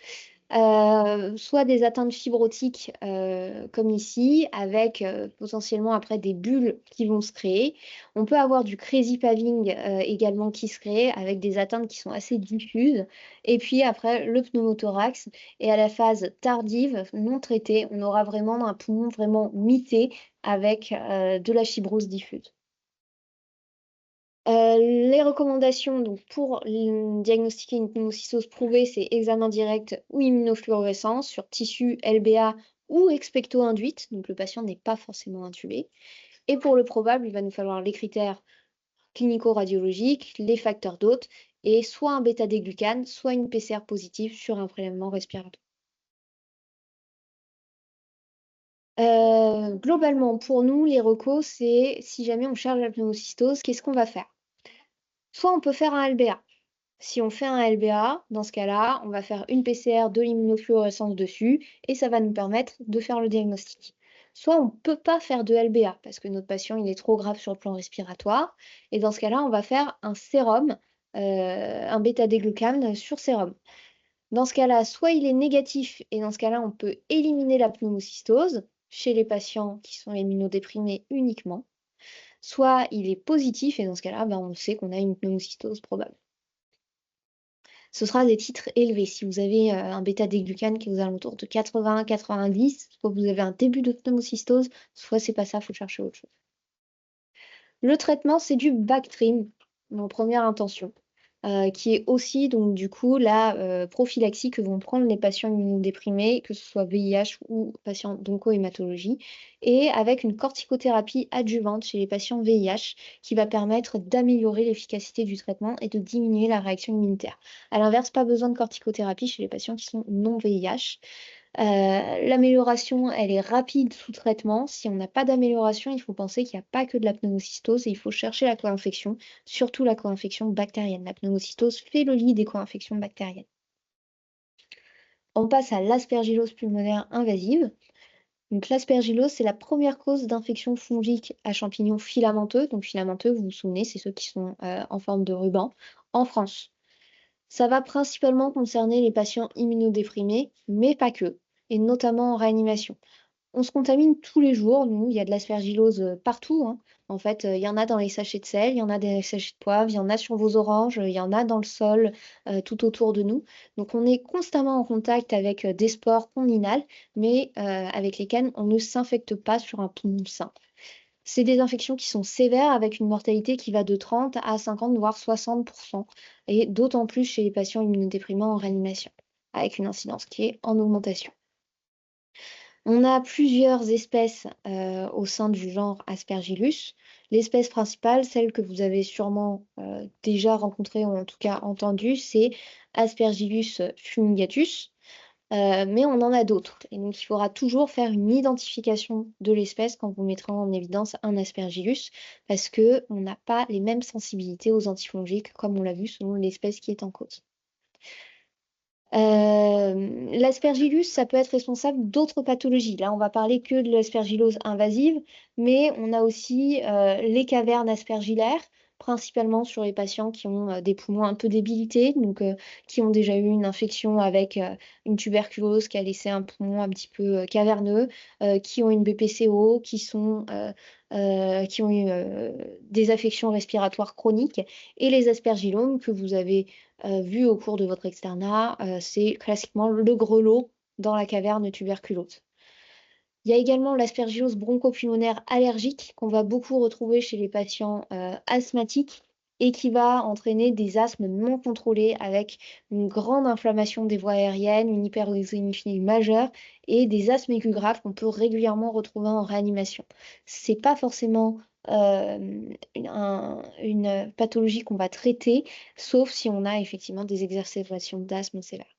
Soit des atteintes fibrotiques comme ici, avec potentiellement après des bulles qui vont se créer. On peut avoir du crazy paving également qui se crée avec des atteintes qui sont assez diffuses. Et puis après, le pneumothorax. Et à la phase tardive, non traitée, on aura vraiment un poumon vraiment mité avec de la fibrose diffuse. Les recommandations donc, pour diagnostiquer une pneumocystose prouvée, c'est examen direct ou immunofluorescence sur tissu LBA ou expecto-induite, donc le patient n'est pas forcément intubé. Et pour le probable, il va nous falloir les critères clinico-radiologiques, les facteurs d'hôte, et soit un bêta-déglucane, soit une PCR positive sur un prélèvement respiratoire. Globalement, pour nous, les recos, c'est si jamais on cherche la pneumocystose, qu'est-ce qu'on va faire? Soit on peut faire un LBA. Si on fait un LBA, dans ce cas-là, on va faire une PCR de l'immunofluorescence dessus et ça va nous permettre de faire le diagnostic. Soit on ne peut pas faire de LBA parce que notre patient il est trop grave sur le plan respiratoire et dans ce cas-là, on va faire un sérum, un bêta-déglucane sur sérum. Dans ce cas-là, soit il est négatif, et dans ce cas-là, on peut éliminer la pneumocystose chez les patients qui sont immunodéprimés uniquement, soit il est positif, et dans ce cas-là, ben, on sait qu'on a une pneumocystose probable. Ce sera des titres élevés. Si vous avez un bêta-glucane qui est aux alentours de 80-90, soit vous avez un début de pneumocystose, soit c'est pas ça, il faut chercher autre chose. Le traitement, c'est du Bactrim, en première intention, qui est aussi donc du coup la prophylaxie que vont prendre les patients immunodéprimés, que ce soit VIH ou patients d'oncohématologie, et avec une corticothérapie adjuvante chez les patients VIH, qui va permettre d'améliorer l'efficacité du traitement et de diminuer la réaction immunitaire. À l'inverse, pas besoin de corticothérapie chez les patients qui sont non VIH. L'amélioration, elle est rapide sous traitement. Si on n'a pas d'amélioration, il faut penser qu'il n'y a pas que de la pneumocystose et il faut chercher la co-infection, surtout la co-infection bactérienne. La pneumocystose fait le lit des co-infections bactériennes. On passe à l'aspergillose pulmonaire invasive. Donc l'aspergillose, c'est la première cause d'infection fongique à champignons filamenteux. Donc filamenteux, vous vous souvenez, c'est ceux qui sont en forme de ruban en France. Ça va principalement concerner les patients immunodéprimés, mais pas que, et notamment en réanimation. On se contamine tous les jours, nous, il y a de l'aspergillose partout, hein. En fait, il y en a dans les sachets de sel, il y en a des sachets de poivre, il y en a sur vos oranges, il y en a dans le sol, tout autour de nous. Donc on est constamment en contact avec des spores qu'on inhale, mais avec lesquels on ne s'infecte pas sur un poumon sain. C'est des infections qui sont sévères avec une mortalité qui va de 30 à 50, voire 60%, et d'autant plus chez les patients immunodéprimants en réanimation, avec une incidence qui est en augmentation. On a plusieurs espèces au sein du genre Aspergillus. L'espèce principale, celle que vous avez sûrement déjà rencontrée ou en tout cas entendue, c'est Aspergillus fumigatus. Mais on en a d'autres. Et donc, il faudra toujours faire une identification de l'espèce quand vous mettrez en évidence un Aspergillus, parce qu'on n'a pas les mêmes sensibilités aux antifongiques, comme on l'a vu selon l'espèce qui est en cause. L'aspergillus, ça peut être responsable d'autres pathologies. Là, on va parler que de l'aspergillose invasive, mais on a aussi les cavernes aspergillaires, principalement sur les patients qui ont des poumons un peu débilités, donc qui ont déjà eu une infection avec une tuberculose qui a laissé un poumon un petit peu caverneux, qui ont une BPCO, qui ont eu des affections respiratoires chroniques, et les aspergillomes que vous avez vu au cours de votre externat, c'est classiquement le grelot dans la caverne tuberculose. Il y a également l'aspergillose bronchopulmonaire allergique qu'on va beaucoup retrouver chez les patients asthmatiques et qui va entraîner des asthmes non contrôlés avec une grande inflammation des voies aériennes, une hyperoxygénie majeure et des asthmes aigus graves qu'on peut régulièrement retrouver en réanimation. C'est pas forcément une pathologie qu'on va traiter, sauf si on a effectivement des exacerbations d'asthme sévère.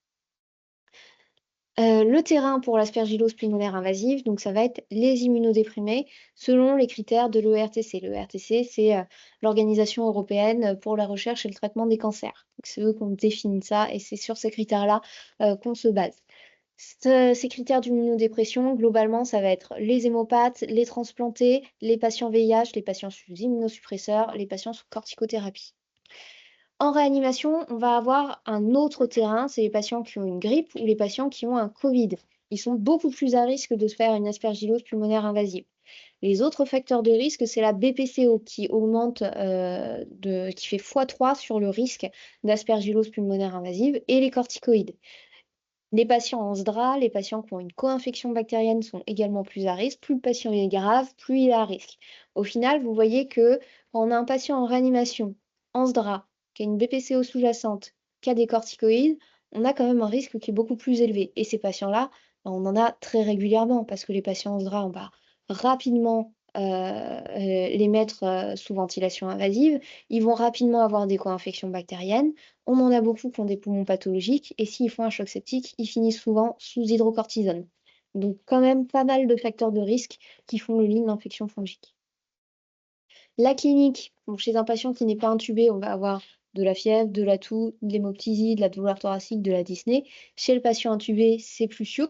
Le terrain pour l'aspergillose pulmonaire invasive, donc ça va être les immunodéprimés selon les critères de l'ERTC. L'ERTC, c'est l'Organisation européenne pour la recherche et le traitement des cancers. C'est eux qui ont défini ça et c'est sur ces critères-là qu'on se base. Ces critères d'immunodépression, globalement, ça va être les hémopathes, les transplantés, les patients VIH, les patients sous immunosuppresseurs, les patients sous corticothérapie. En réanimation, on va avoir un autre terrain, c'est les patients qui ont une grippe ou les patients qui ont un Covid. Ils sont beaucoup plus à risque de se faire une aspergillose pulmonaire invasive. Les autres facteurs de risque, c'est la BPCO qui augmente, qui fait x3 sur le risque d'aspergillose pulmonaire invasive et les corticoïdes. Les patients en SDRA, les patients qui ont une co-infection bactérienne sont également plus à risque. Plus le patient est grave, plus il est à risque. Au final, vous voyez que quand on a un patient en réanimation, en SDRA, qui a une BPCO sous-jacente, qui a des corticoïdes, on a quand même un risque qui est beaucoup plus élevé. Et ces patients-là, on en a très régulièrement parce que les patients en SDRA, on va rapidement les mettre sous ventilation invasive. Ils vont rapidement avoir des co-infections bactériennes. On en a beaucoup qui ont des poumons pathologiques et s'ils font un choc septique, ils finissent souvent sous hydrocortisone. Donc quand même pas mal de facteurs de risque qui font le lien d'infection fongique. La clinique, donc chez un patient qui n'est pas intubé, on va avoir de la fièvre, de la toux, de l'hémoptysie, de la douleur thoracique, de la dyspnée. Chez le patient intubé, c'est plus sioux.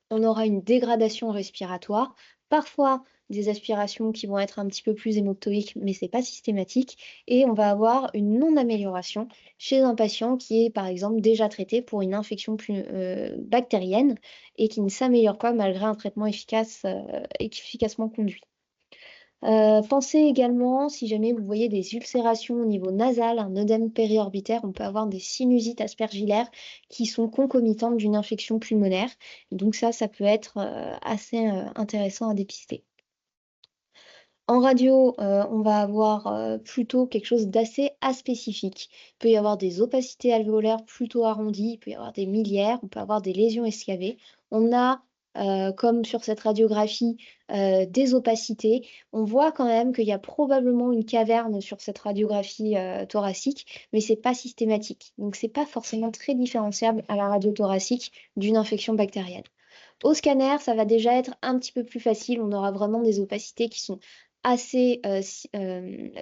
On aura une dégradation respiratoire, parfois des aspirations qui vont être un petit peu plus hémoctoïques, mais c'est pas systématique. Et on va avoir une non-amélioration chez un patient qui est, par exemple, déjà traité pour une infection plus bactérienne et qui ne s'améliore pas malgré un traitement efficacement conduit. Pensez également, si jamais vous voyez des ulcérations au niveau nasal, un œdème périorbitaire, on peut avoir des sinusites aspergillaires qui sont concomitantes d'une infection pulmonaire. Donc ça peut être assez intéressant à dépister. En radio, on va avoir plutôt quelque chose d'assez aspécifique. Il peut y avoir des opacités alvéolaires plutôt arrondies, il peut y avoir des miliaires, on peut avoir des lésions escavées. On a, comme sur cette radiographie, des opacités. On voit quand même qu'il y a probablement une caverne sur cette radiographie thoracique, mais c'est pas systématique. Donc c'est pas forcément très différenciable à la radio thoracique d'une infection bactérienne. Au scanner, ça va déjà être un petit peu plus facile. On aura vraiment des opacités qui sont assez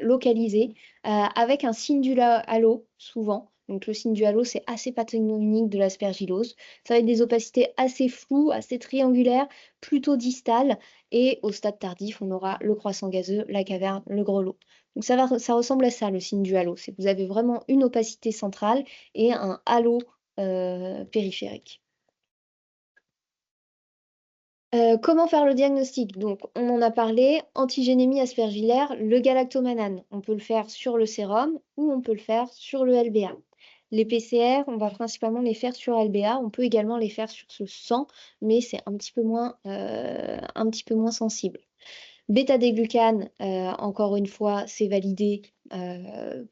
localisées, avec un signe du halo, souvent. Donc le signe du halo, c'est assez pathognomonique de l'aspergillose. Ça va être des opacités assez floues, assez triangulaires, plutôt distales. Et au stade tardif, on aura le croissant gazeux, la caverne, le grelot. Donc ça ressemble à ça, le signe du halo. C'est que vous avez vraiment une opacité centrale et un halo périphérique. Comment faire le diagnostic? Donc, on en a parlé, antigénémie aspergillaire, le galactomannan. On peut le faire sur le sérum ou on peut le faire sur le LBA. Les PCR, on va principalement les faire sur LBA. On peut également les faire sur ce sang, mais c'est un petit peu moins sensible. Bêta-déglucane, encore une fois, c'est validé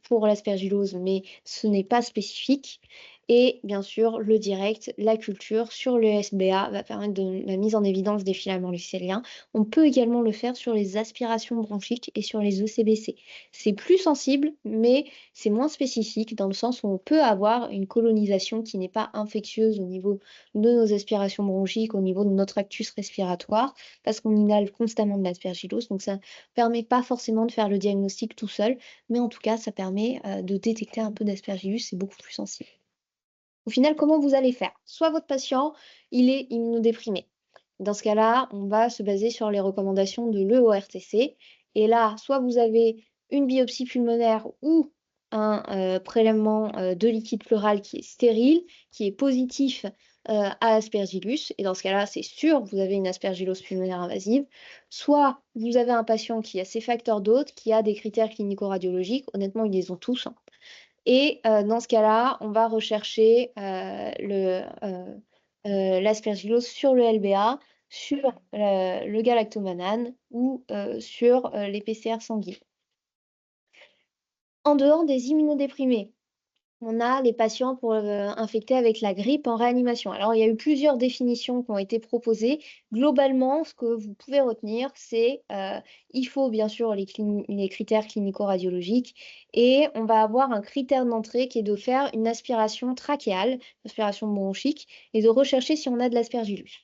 pour l'aspergillose, mais ce n'est pas spécifique. Et bien sûr, le direct, la culture sur le SBA va permettre de la mise en évidence des filaments lucéliens. On peut également le faire sur les aspirations bronchiques et sur les ECBC. C'est plus sensible, mais c'est moins spécifique dans le sens où on peut avoir une colonisation qui n'est pas infectieuse au niveau de nos aspirations bronchiques, au niveau de notre tractus respiratoire, parce qu'on inhale constamment de l'aspergillose. Donc ça ne permet pas forcément de faire le diagnostic tout seul, mais en tout cas, ça permet de détecter un peu d'aspergillus, c'est beaucoup plus sensible. Au final, comment vous allez faire? Soit votre patient, il est immunodéprimé. Dans ce cas-là, on va se baser sur les recommandations de l'EORTC. Et là, soit vous avez une biopsie pulmonaire ou un prélèvement de liquide pleural qui est stérile, qui est positif à Aspergillus. Et dans ce cas-là, c'est sûr, vous avez une aspergillose pulmonaire invasive. Soit vous avez un patient qui a ces facteurs d'hôtes, qui a des critères clinico-radiologiques. Honnêtement, ils les ont tous, hein. Et dans ce cas-là, on va rechercher l'aspergillose sur le LBA, sur le galactomannan ou sur les PCR sanguines. En dehors des immunodéprimés, on a les patients infectés avec la grippe en réanimation. Alors, il y a eu plusieurs définitions qui ont été proposées. Globalement, ce que vous pouvez retenir, c'est il faut bien sûr les critères clinico-radiologiques et on va avoir un critère d'entrée qui est de faire une aspiration trachéale, une aspiration bronchique, et de rechercher si on a de l'aspergillus.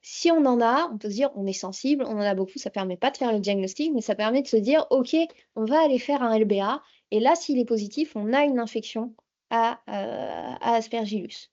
Si on en a, on peut se dire on est sensible, on en a beaucoup, ça ne permet pas de faire le diagnostic, mais ça permet de se dire ok, on va aller faire un LBA, et là, s'il est positif, on a une infection à Aspergillus.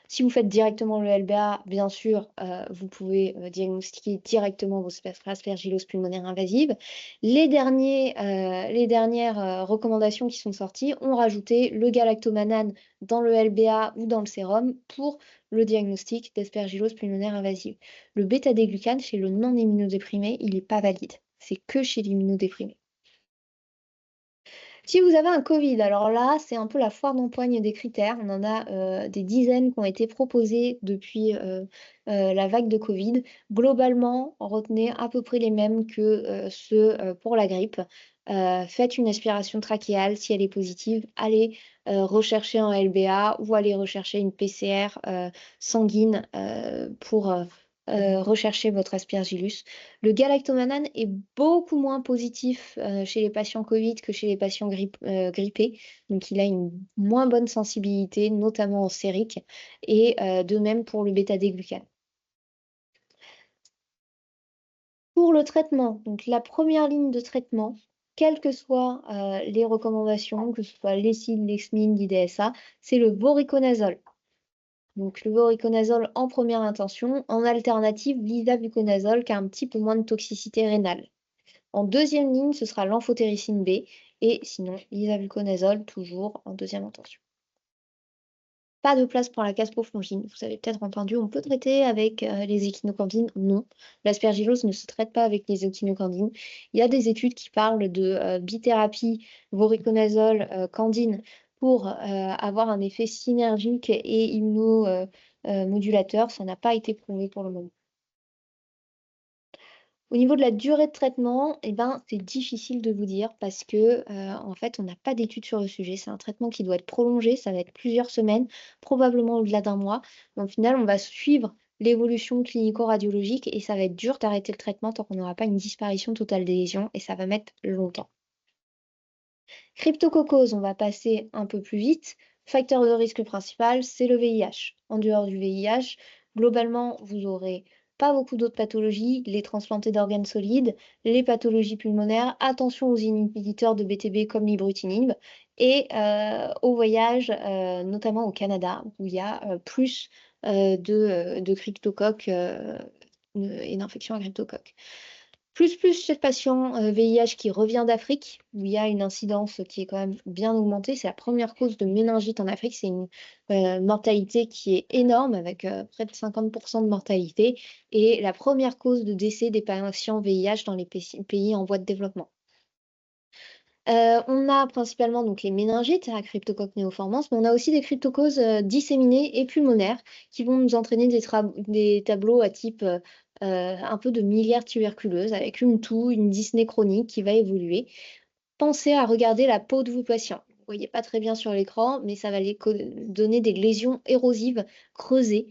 Si vous faites directement le LBA, bien sûr, vous pouvez diagnostiquer directement vos aspergillose pulmonaire invasive. Les dernières recommandations qui sont sorties ont rajouté le galactomannan dans le LBA ou dans le sérum pour le diagnostic d'aspergillose pulmonaire invasive. Le bêta-déglucane, chez le non-immunodéprimé, il n'est pas valide. C'est que chez l'immunodéprimé. Si vous avez un Covid, alors là, c'est un peu la foire d'empoigne des critères. On en a des dizaines qui ont été proposés depuis la vague de Covid. Globalement, retenez à peu près les mêmes que ceux pour la grippe. Faites une aspiration trachéale. Si elle est positive, allez rechercher un LBA ou allez rechercher une PCR sanguine pour rechercher votre aspergillus. Le galactomannan est beaucoup moins positif chez les patients Covid que chez les patients grippés. Donc, il a une moins bonne sensibilité, notamment en sérique, et de même pour le bêta-déglucane. Pour le traitement, donc la première ligne de traitement, quelles que soient les recommandations, que ce soit l'ESID, l'EXMIN, l'IDSA, c'est le voriconazole. Donc le voriconazole en première intention, en alternative l'isavuconazole qui a un petit peu moins de toxicité rénale. En deuxième ligne, ce sera l'amphotericine B et sinon l'isavuconazole toujours en deuxième intention. Pas de place pour la caspofongine. Vous avez peut-être entendu, on peut traiter avec les échinocandines. Non, l'aspergillose ne se traite pas avec les échinocandines. Il y a des études qui parlent de bithérapie, voriconazole, candine pour avoir un effet synergique et immunomodulateur. Ça n'a pas été prouvé pour le moment. Au niveau de la durée de traitement, eh ben, c'est difficile de vous dire parce que, en fait, on n'a pas d'études sur le sujet. C'est un traitement qui doit être prolongé, ça va être plusieurs semaines, probablement au-delà d'un mois. Mais au final, on va suivre l'évolution clinico-radiologique et ça va être dur d'arrêter le traitement tant qu'on n'aura pas une disparition totale des lésions et ça va mettre longtemps. Cryptococcose, on va passer un peu plus vite. Facteur de risque principal, c'est le VIH. En dehors du VIH, globalement, vous aurez pas beaucoup d'autres pathologies, les transplantés d'organes solides, les pathologies pulmonaires, attention aux inhibiteurs de BTB comme l'ibrutinib, et au voyage, notamment au Canada, où il y a plus de cryptocoques et d'infections à cryptocoques. Plus chez le patient VIH qui revient d'Afrique, où il y a une incidence qui est quand même bien augmentée. C'est la première cause de méningite en Afrique. C'est une mortalité qui est énorme, avec près de 50% de mortalité, et la première cause de décès des patients VIH dans les pays en voie de développement. On a principalement donc les méningites à Cryptocoque néoformans, mais on a aussi des cryptocoses disséminées et pulmonaires qui vont nous entraîner des tableaux à type un peu de miliaire tuberculeuse avec une toux, une dyspnée chronique qui va évoluer. Pensez à regarder la peau de vos patients. Vous ne voyez pas très bien sur l'écran, mais ça va donner des lésions érosives creusées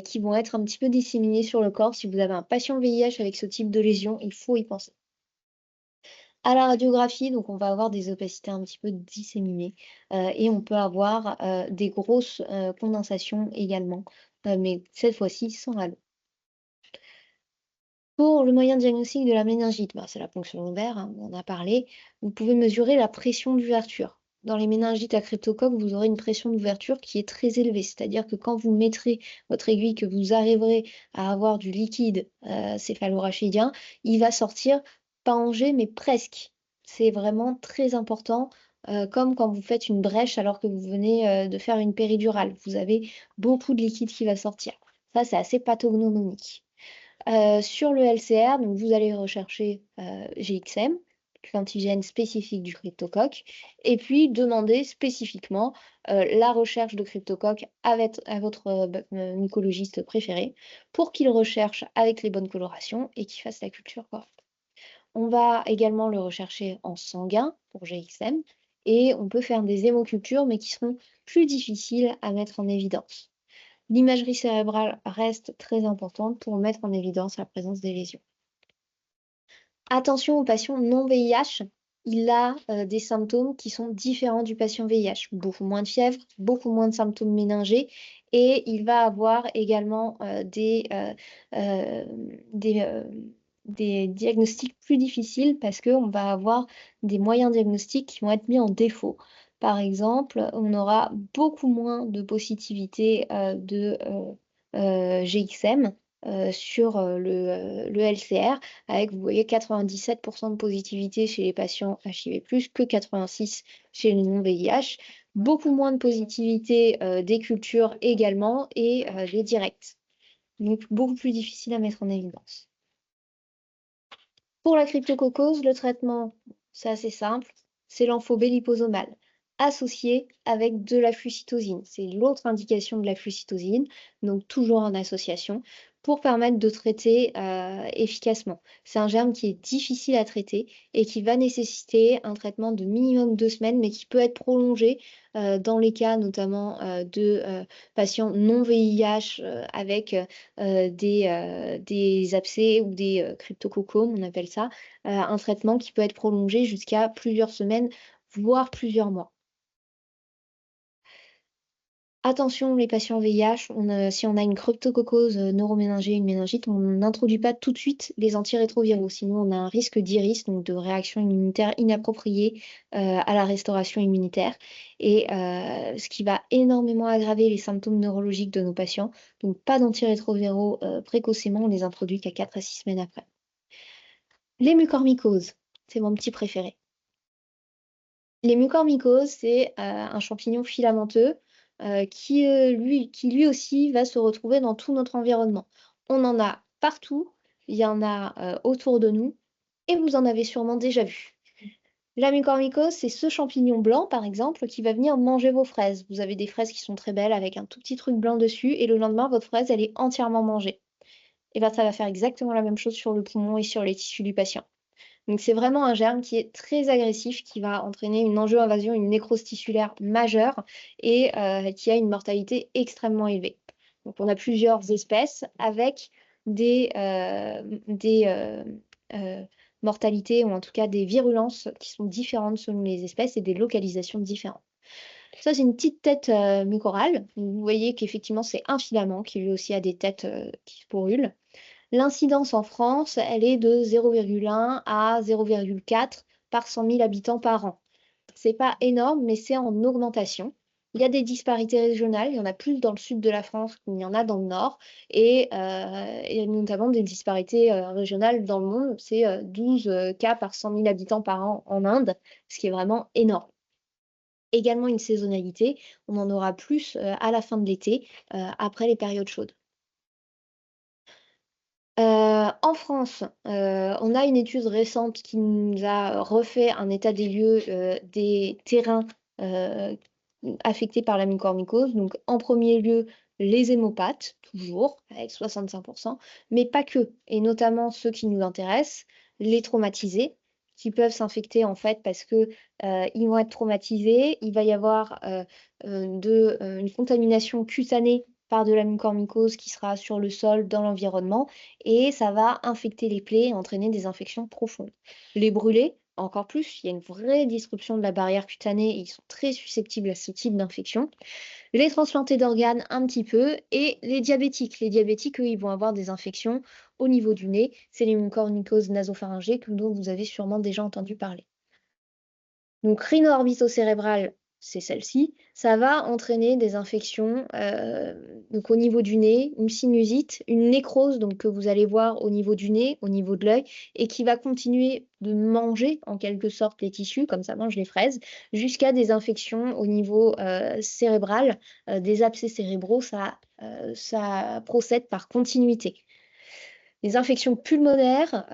qui vont être un petit peu disséminées sur le corps. Si vous avez un patient VIH avec ce type de lésion, il faut y penser. À la radiographie, donc on va avoir des opacités un petit peu disséminées et on peut avoir des grosses condensations également, mais cette fois-ci sans halo. Pour le moyen diagnostic de la méningite, bah, c'est la ponction lombaire, hein, on en a parlé. Vous pouvez mesurer la pression d'ouverture. Dans les méningites à cryptocoque, vous aurez une pression d'ouverture qui est très élevée, c'est-à-dire que quand vous mettrez votre aiguille, que vous arriverez à avoir du liquide céphalorachidien, il va sortir, pas en jet, mais presque. C'est vraiment très important, comme quand vous faites une brèche alors que vous venez de faire une péridurale. Vous avez beaucoup de liquide qui va sortir. Ça, c'est assez pathognomonique. Sur le LCR, donc vous allez rechercher GXM, l'antigène spécifique du cryptocoque, et puis demander spécifiquement la recherche de cryptocoque à votre mycologiste préféré pour qu'il recherche avec les bonnes colorations et qu'il fasse la culture correcte. On va également le rechercher en sanguin pour GXM et on peut faire des hémocultures mais qui seront plus difficiles à mettre en évidence. L'imagerie cérébrale reste très importante pour mettre en évidence la présence des lésions. Attention aux patients non VIH, il a des symptômes qui sont différents du patient VIH. Beaucoup moins de fièvre, beaucoup moins de symptômes méningés et il va avoir également des diagnostics plus difficiles parce qu'on va avoir des moyens diagnostiques qui vont être mis en défaut. Par exemple, on aura beaucoup moins de positivité de GXM sur le LCR, avec, vous voyez, 97% de positivité chez les patients HIV+, que 86% chez les non-VIH. Beaucoup moins de positivité des cultures également et les directs. Donc, beaucoup plus difficile à mettre en évidence. Pour la cryptococcose, le traitement, c'est assez simple, c'est l'amphobé liposomale, associé avec de la flucytosine. C'est l'autre indication de la flucytosine, donc toujours en association, pour permettre de traiter efficacement. C'est un germe qui est difficile à traiter et qui va nécessiter un traitement de minimum 2 semaines, mais qui peut être prolongé dans les cas notamment de patients non VIH avec des abcès ou des cryptococomes, on appelle ça, un traitement qui peut être prolongé jusqu'à plusieurs semaines, voire plusieurs mois. Attention, les patients VIH, si on a une cryptococose neuroméningée, une méningite, on n'introduit pas tout de suite les antirétroviraux. Sinon, on a un risque d'IRIS, donc de réaction immunitaire inappropriée à la restauration immunitaire, et ce qui va énormément aggraver les symptômes neurologiques de nos patients. Donc, pas d'antirétroviraux précocement, on les introduit qu'à 4 à 6 semaines après. Les mucormycoses, c'est mon petit préféré. Les mucormycoses, c'est un champignon filamenteux qui lui aussi va se retrouver dans tout notre environnement. On en a partout, il y en a autour de nous, et vous en avez sûrement déjà vu. La mucormycose, c'est ce champignon blanc, par exemple, qui va venir manger vos fraises. Vous avez des fraises qui sont très belles avec un tout petit truc blanc dessus, et le lendemain, votre fraise, elle est entièrement mangée. Et bien, ça va faire exactement la même chose sur le poumon et sur les tissus du patient. Donc c'est vraiment un germe qui est très agressif, qui va entraîner une angio-invasion, une nécrose tissulaire majeure et qui a une mortalité extrêmement élevée. Donc on a plusieurs espèces avec des mortalités ou en tout cas des virulences qui sont différentes selon les espèces et des localisations différentes. Ça, c'est une petite tête mucorale. Vous voyez qu'effectivement, c'est un filament qui lui aussi a des têtes qui sporulent. L'incidence en France, elle est de 0,1 à 0,4 par 100 000 habitants par an. C'est pas énorme, mais c'est en augmentation. Il y a des disparités régionales, il y en a plus dans le sud de la France qu'il y en a dans le nord, et il y a notamment des disparités régionales dans le monde. C'est 12 cas par 100 000 habitants par an en Inde, ce qui est vraiment énorme. Également une saisonnalité, on en aura plus à la fin de l'été, après les périodes chaudes. En France, on a une étude récente qui nous a refait un état des lieux des terrains euh, affectés par la mucormycose. Donc, en premier lieu, les hémopathes, toujours, avec 65%, mais pas que, et notamment ceux qui nous intéressent, les traumatisés, qui peuvent s'infecter en fait parce que ils vont être traumatisés, il va y avoir une contamination cutanée par de la mucormycose qui sera sur le sol, dans l'environnement, et ça va infecter les plaies et entraîner des infections profondes. Les brûlés, encore plus, il y a une vraie disruption de la barrière cutanée et ils sont très susceptibles à ce type d'infection. Les transplantés d'organes, un petit peu, et les diabétiques. Les diabétiques, eux, ils vont avoir des infections au niveau du nez. C'est les mucormycoses nasopharyngées dont vous avez sûrement déjà entendu parler. Donc, rhino-orbitocérébrale, c'est celle-ci. Ça va entraîner des infections donc au niveau du nez, une sinusite, une nécrose donc, que vous allez voir au niveau du nez, au niveau de l'œil, et qui va continuer de manger en quelque sorte les tissus, comme ça mange les fraises, jusqu'à des infections au niveau cérébral, des abcès cérébraux. Ça procède par continuité. Les infections pulmonaires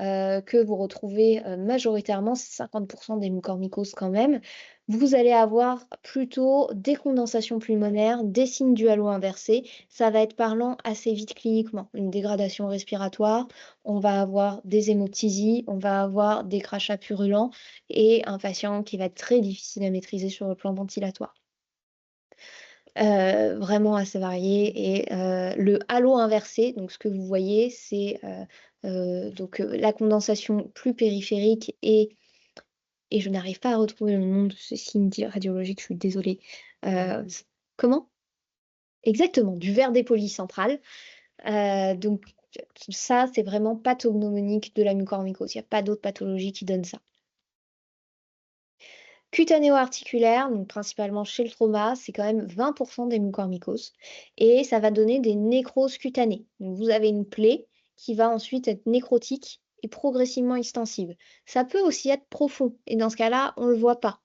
que vous retrouvez majoritairement, c'est 50% des mucormycoses quand même, vous allez avoir plutôt des condensations pulmonaires, des signes du halo inversé. Ça va être parlant assez vite cliniquement. Une dégradation respiratoire, on va avoir des hémoptysies, on va avoir des crachats purulents et un patient qui va être très difficile à maîtriser sur le plan ventilatoire. Vraiment assez varié, et le halo inversé, donc ce que vous voyez, c'est la condensation plus périphérique, et je n'arrive pas à retrouver le nom de ce signe radiologique, je suis désolée. Comment? Exactement, du verre dépoli central. Donc ça, c'est vraiment pathognomonique de la mucormycose. Il n'y a pas d'autre pathologie qui donne ça. Cutanéo-articulaire, donc principalement chez le trauma, c'est quand même 20% des mucormycoses, et ça va donner des nécroses cutanées. Donc vous avez une plaie qui va ensuite être nécrotique et progressivement extensive. Ça peut aussi être profond, et dans ce cas-là, on ne le voit pas.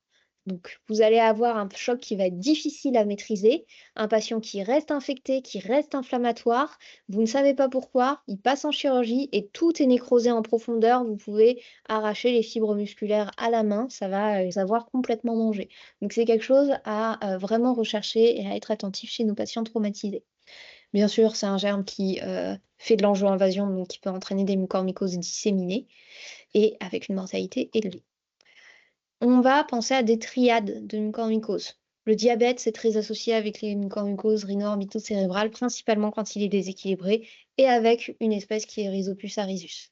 Donc vous allez avoir un choc qui va être difficile à maîtriser, un patient qui reste infecté, qui reste inflammatoire, vous ne savez pas pourquoi, il passe en chirurgie et tout est nécrosé en profondeur, vous pouvez arracher les fibres musculaires à la main, ça va les avoir complètement mangées. Donc c'est quelque chose à vraiment rechercher et à être attentif chez nos patients traumatisés. Bien sûr, c'est un germe qui fait de l'angio-invasion, donc qui peut entraîner des mucormycoses disséminées et avec une mortalité élevée. On va penser à des triades de mucormycoses. Le diabète, c'est très associé avec les mucormycoses rhino-orbitocérébrales, principalement quand il est déséquilibré, et avec une espèce qui est Rhizopus arisus.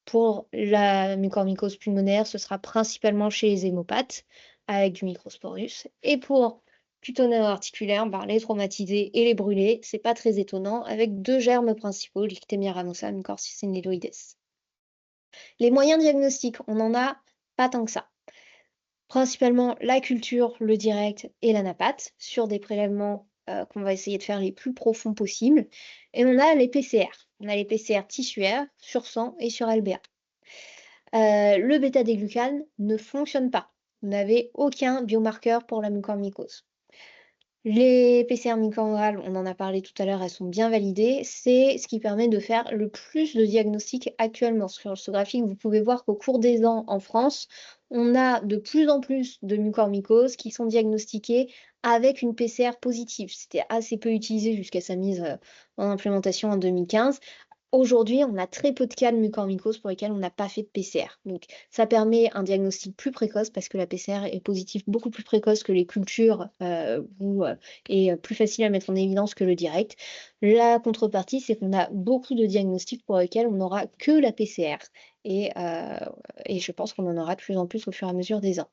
Pour la mucormycose pulmonaire, ce sera principalement chez les hémopathes, avec du Microsporus. Et pour Cutaneo articulaire, les traumatisés et les brûlés, c'est pas très étonnant, avec deux germes principaux, l'Ictemia ranosa et Mycorrhiza niloides. Les moyens diagnostiques, on n'en a pas tant que ça. Principalement la culture, le direct et l'anapathe, sur des prélèvements qu'on va essayer de faire les plus profonds possibles. Et on a les PCR. On a les PCR tissuaires sur sang et sur LBA. Le bêta-déglucane ne fonctionne pas. Vous n'avez aucun biomarqueur pour la mucormycose. Les PCR mucorales, on en a parlé tout à l'heure, elles sont bien validées. C'est ce qui permet de faire le plus de diagnostics actuellement. Sur ce graphique, vous pouvez voir qu'au cours des ans en France, on a de plus en plus de mucormycoses qui sont diagnostiquées avec une PCR positive. C'était assez peu utilisé jusqu'à sa mise en implémentation en 2015. Aujourd'hui, on a très peu de cas de mucormycose pour lesquels on n'a pas fait de PCR. Donc, ça permet un diagnostic plus précoce parce que la PCR est positive beaucoup plus précoce que les cultures et plus facile à mettre en évidence que le direct. La contrepartie, c'est qu'on a beaucoup de diagnostics pour lesquels on n'aura que la PCR. Et je pense qu'on en aura de plus en plus au fur et à mesure des ans.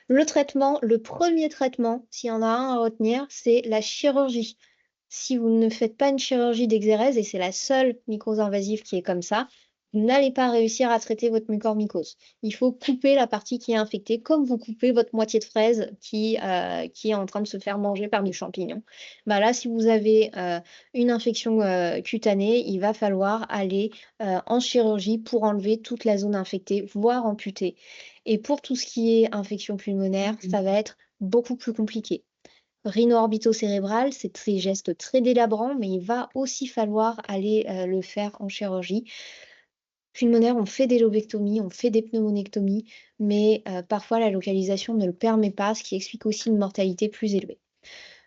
Le traitement, le premier traitement, s'il y en a un à retenir, c'est la chirurgie. Si vous ne faites pas une chirurgie d'exérèse, et c'est la seule mycose invasive qui est comme ça, vous n'allez pas réussir à traiter votre mucormycose. Il faut couper la partie qui est infectée, comme vous coupez votre moitié de fraise qui est en train de se faire manger par des champignons. Là, si vous avez une infection cutanée, il va falloir aller en chirurgie pour enlever toute la zone infectée, voire amputer. Et pour tout ce qui est infection pulmonaire, ça va être beaucoup plus compliqué. Rhino-orbitocérébral, c'est des gestes très délabrants, mais il va aussi falloir aller le faire en chirurgie. Pulmonaire, on fait des lobectomies, on fait des pneumonectomies, mais parfois la localisation ne le permet pas, ce qui explique aussi une mortalité plus élevée.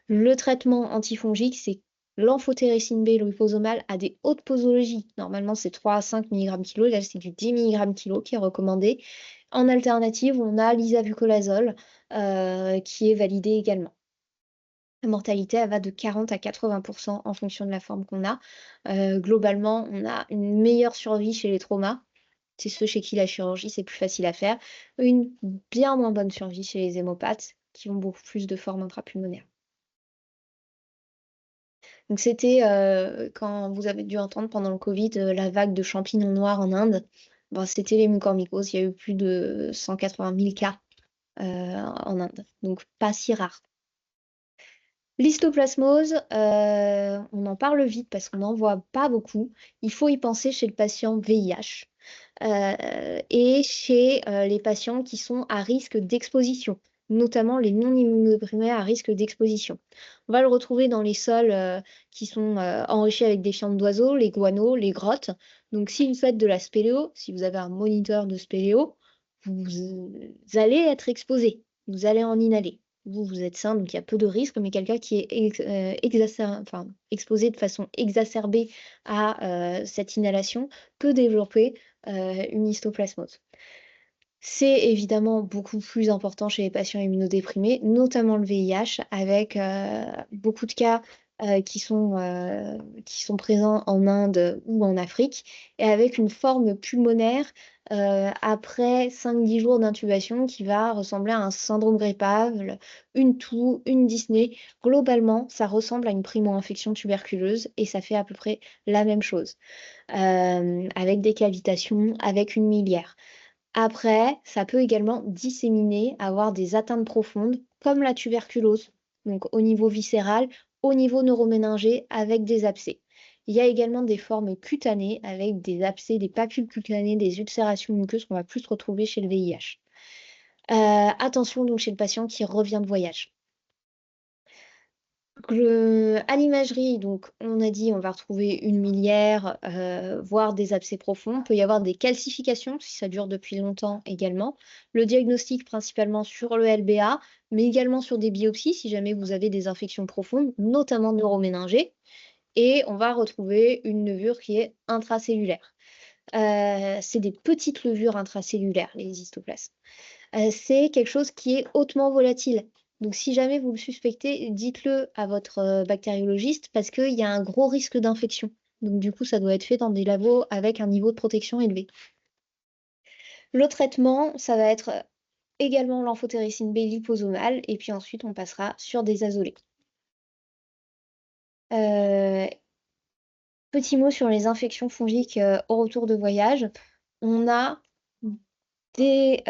Le traitement antifongique, c'est l'amphotericine B liposomale à des hautes posologies. Normalement, c'est 3 à 5 mg kg. Là, c'est du 10 mg kg qui est recommandé. En alternative, on a l'isavuconazole qui est validé également. La mortalité, elle va de 40 à 80% en fonction de la forme qu'on a. Globalement, on a une meilleure survie chez les traumas. C'est ceux chez qui la chirurgie, c'est plus facile à faire. Une bien moins bonne survie chez les hémopathes, qui ont beaucoup plus de formes intrapulmonaires. Donc c'était, quand vous avez dû entendre pendant le Covid, la vague de champignons noirs en Inde, c'était les mucormycoses. Il y a eu plus de 180 000 cas en Inde, donc pas si rare. L'histoplasmose, on en parle vite parce qu'on n'en voit pas beaucoup. Il faut y penser chez le patient VIH et chez les patients qui sont à risque d'exposition, notamment les non-immunodéprimés à risque d'exposition. On va le retrouver dans les sols qui sont enrichis avec des fientes d'oiseaux, les guano, les grottes. Donc si vous faites de la spéléo, si vous avez un moniteur de spéléo, vous allez être exposé, vous allez en inhaler. Vous êtes sain, donc il y a peu de risques, mais quelqu'un qui est exposé de façon exacerbée à cette inhalation peut développer une histoplasmose. C'est évidemment beaucoup plus important chez les patients immunodéprimés, notamment le VIH, avec beaucoup de cas qui sont présents en Inde ou en Afrique, et avec une forme pulmonaire après 5-10 jours d'intubation qui va ressembler à un syndrome grippal, une toux, une dyspnée. Globalement, ça ressemble à une primo-infection tuberculeuse et ça fait à peu près la même chose, avec des cavitations, avec une miliaire. Après, ça peut également disséminer, avoir des atteintes profondes, comme la tuberculose, donc au niveau viscéral, au niveau neuroméningé, avec des abcès. Il y a également des formes cutanées, avec des abcès, des papules cutanées, des ulcérations muqueuses qu'on va plus retrouver chez le VIH. Attention donc chez le patient qui revient de voyage. À l'imagerie, donc, on a dit on va retrouver une miliaire, voire des abcès profonds. Il peut y avoir des calcifications si ça dure depuis longtemps également. Le diagnostic principalement sur le LBA, mais également sur des biopsies si jamais vous avez des infections profondes, notamment neuroméningées. Et on va retrouver une levure qui est intracellulaire. C'est des petites levures intracellulaires, les histoplasmes. C'est quelque chose qui est hautement volatile. Donc, si jamais vous le suspectez, dites-le à votre bactériologiste parce qu'il y a un gros risque d'infection. Donc, du coup, ça doit être fait dans des labos avec un niveau de protection élevé. Le traitement, ça va être également l'amphotéricine B liposomale, et puis ensuite on passera sur des azolés. Petit mot sur les infections fongiques au retour de voyage. On a des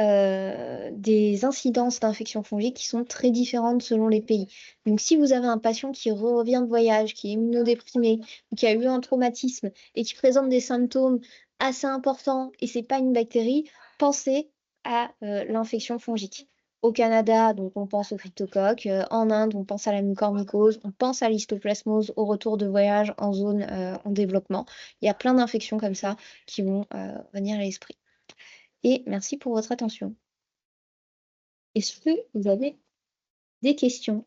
incidences d'infections fongiques qui sont très différentes selon les pays. Donc, si vous avez un patient qui revient de voyage, qui est immunodéprimé, ou qui a eu un traumatisme et qui présente des symptômes assez importants et c'est pas une bactérie, pensez à l'infection fongique. Au Canada, donc on pense au cryptocoque. En Inde, on pense à la mucormycose. On pense à l'histoplasmose au retour de voyage en zone en développement. Il y a plein d'infections comme ça qui vont venir à l'esprit. Et merci pour votre attention. Est-ce que vous avez des questions?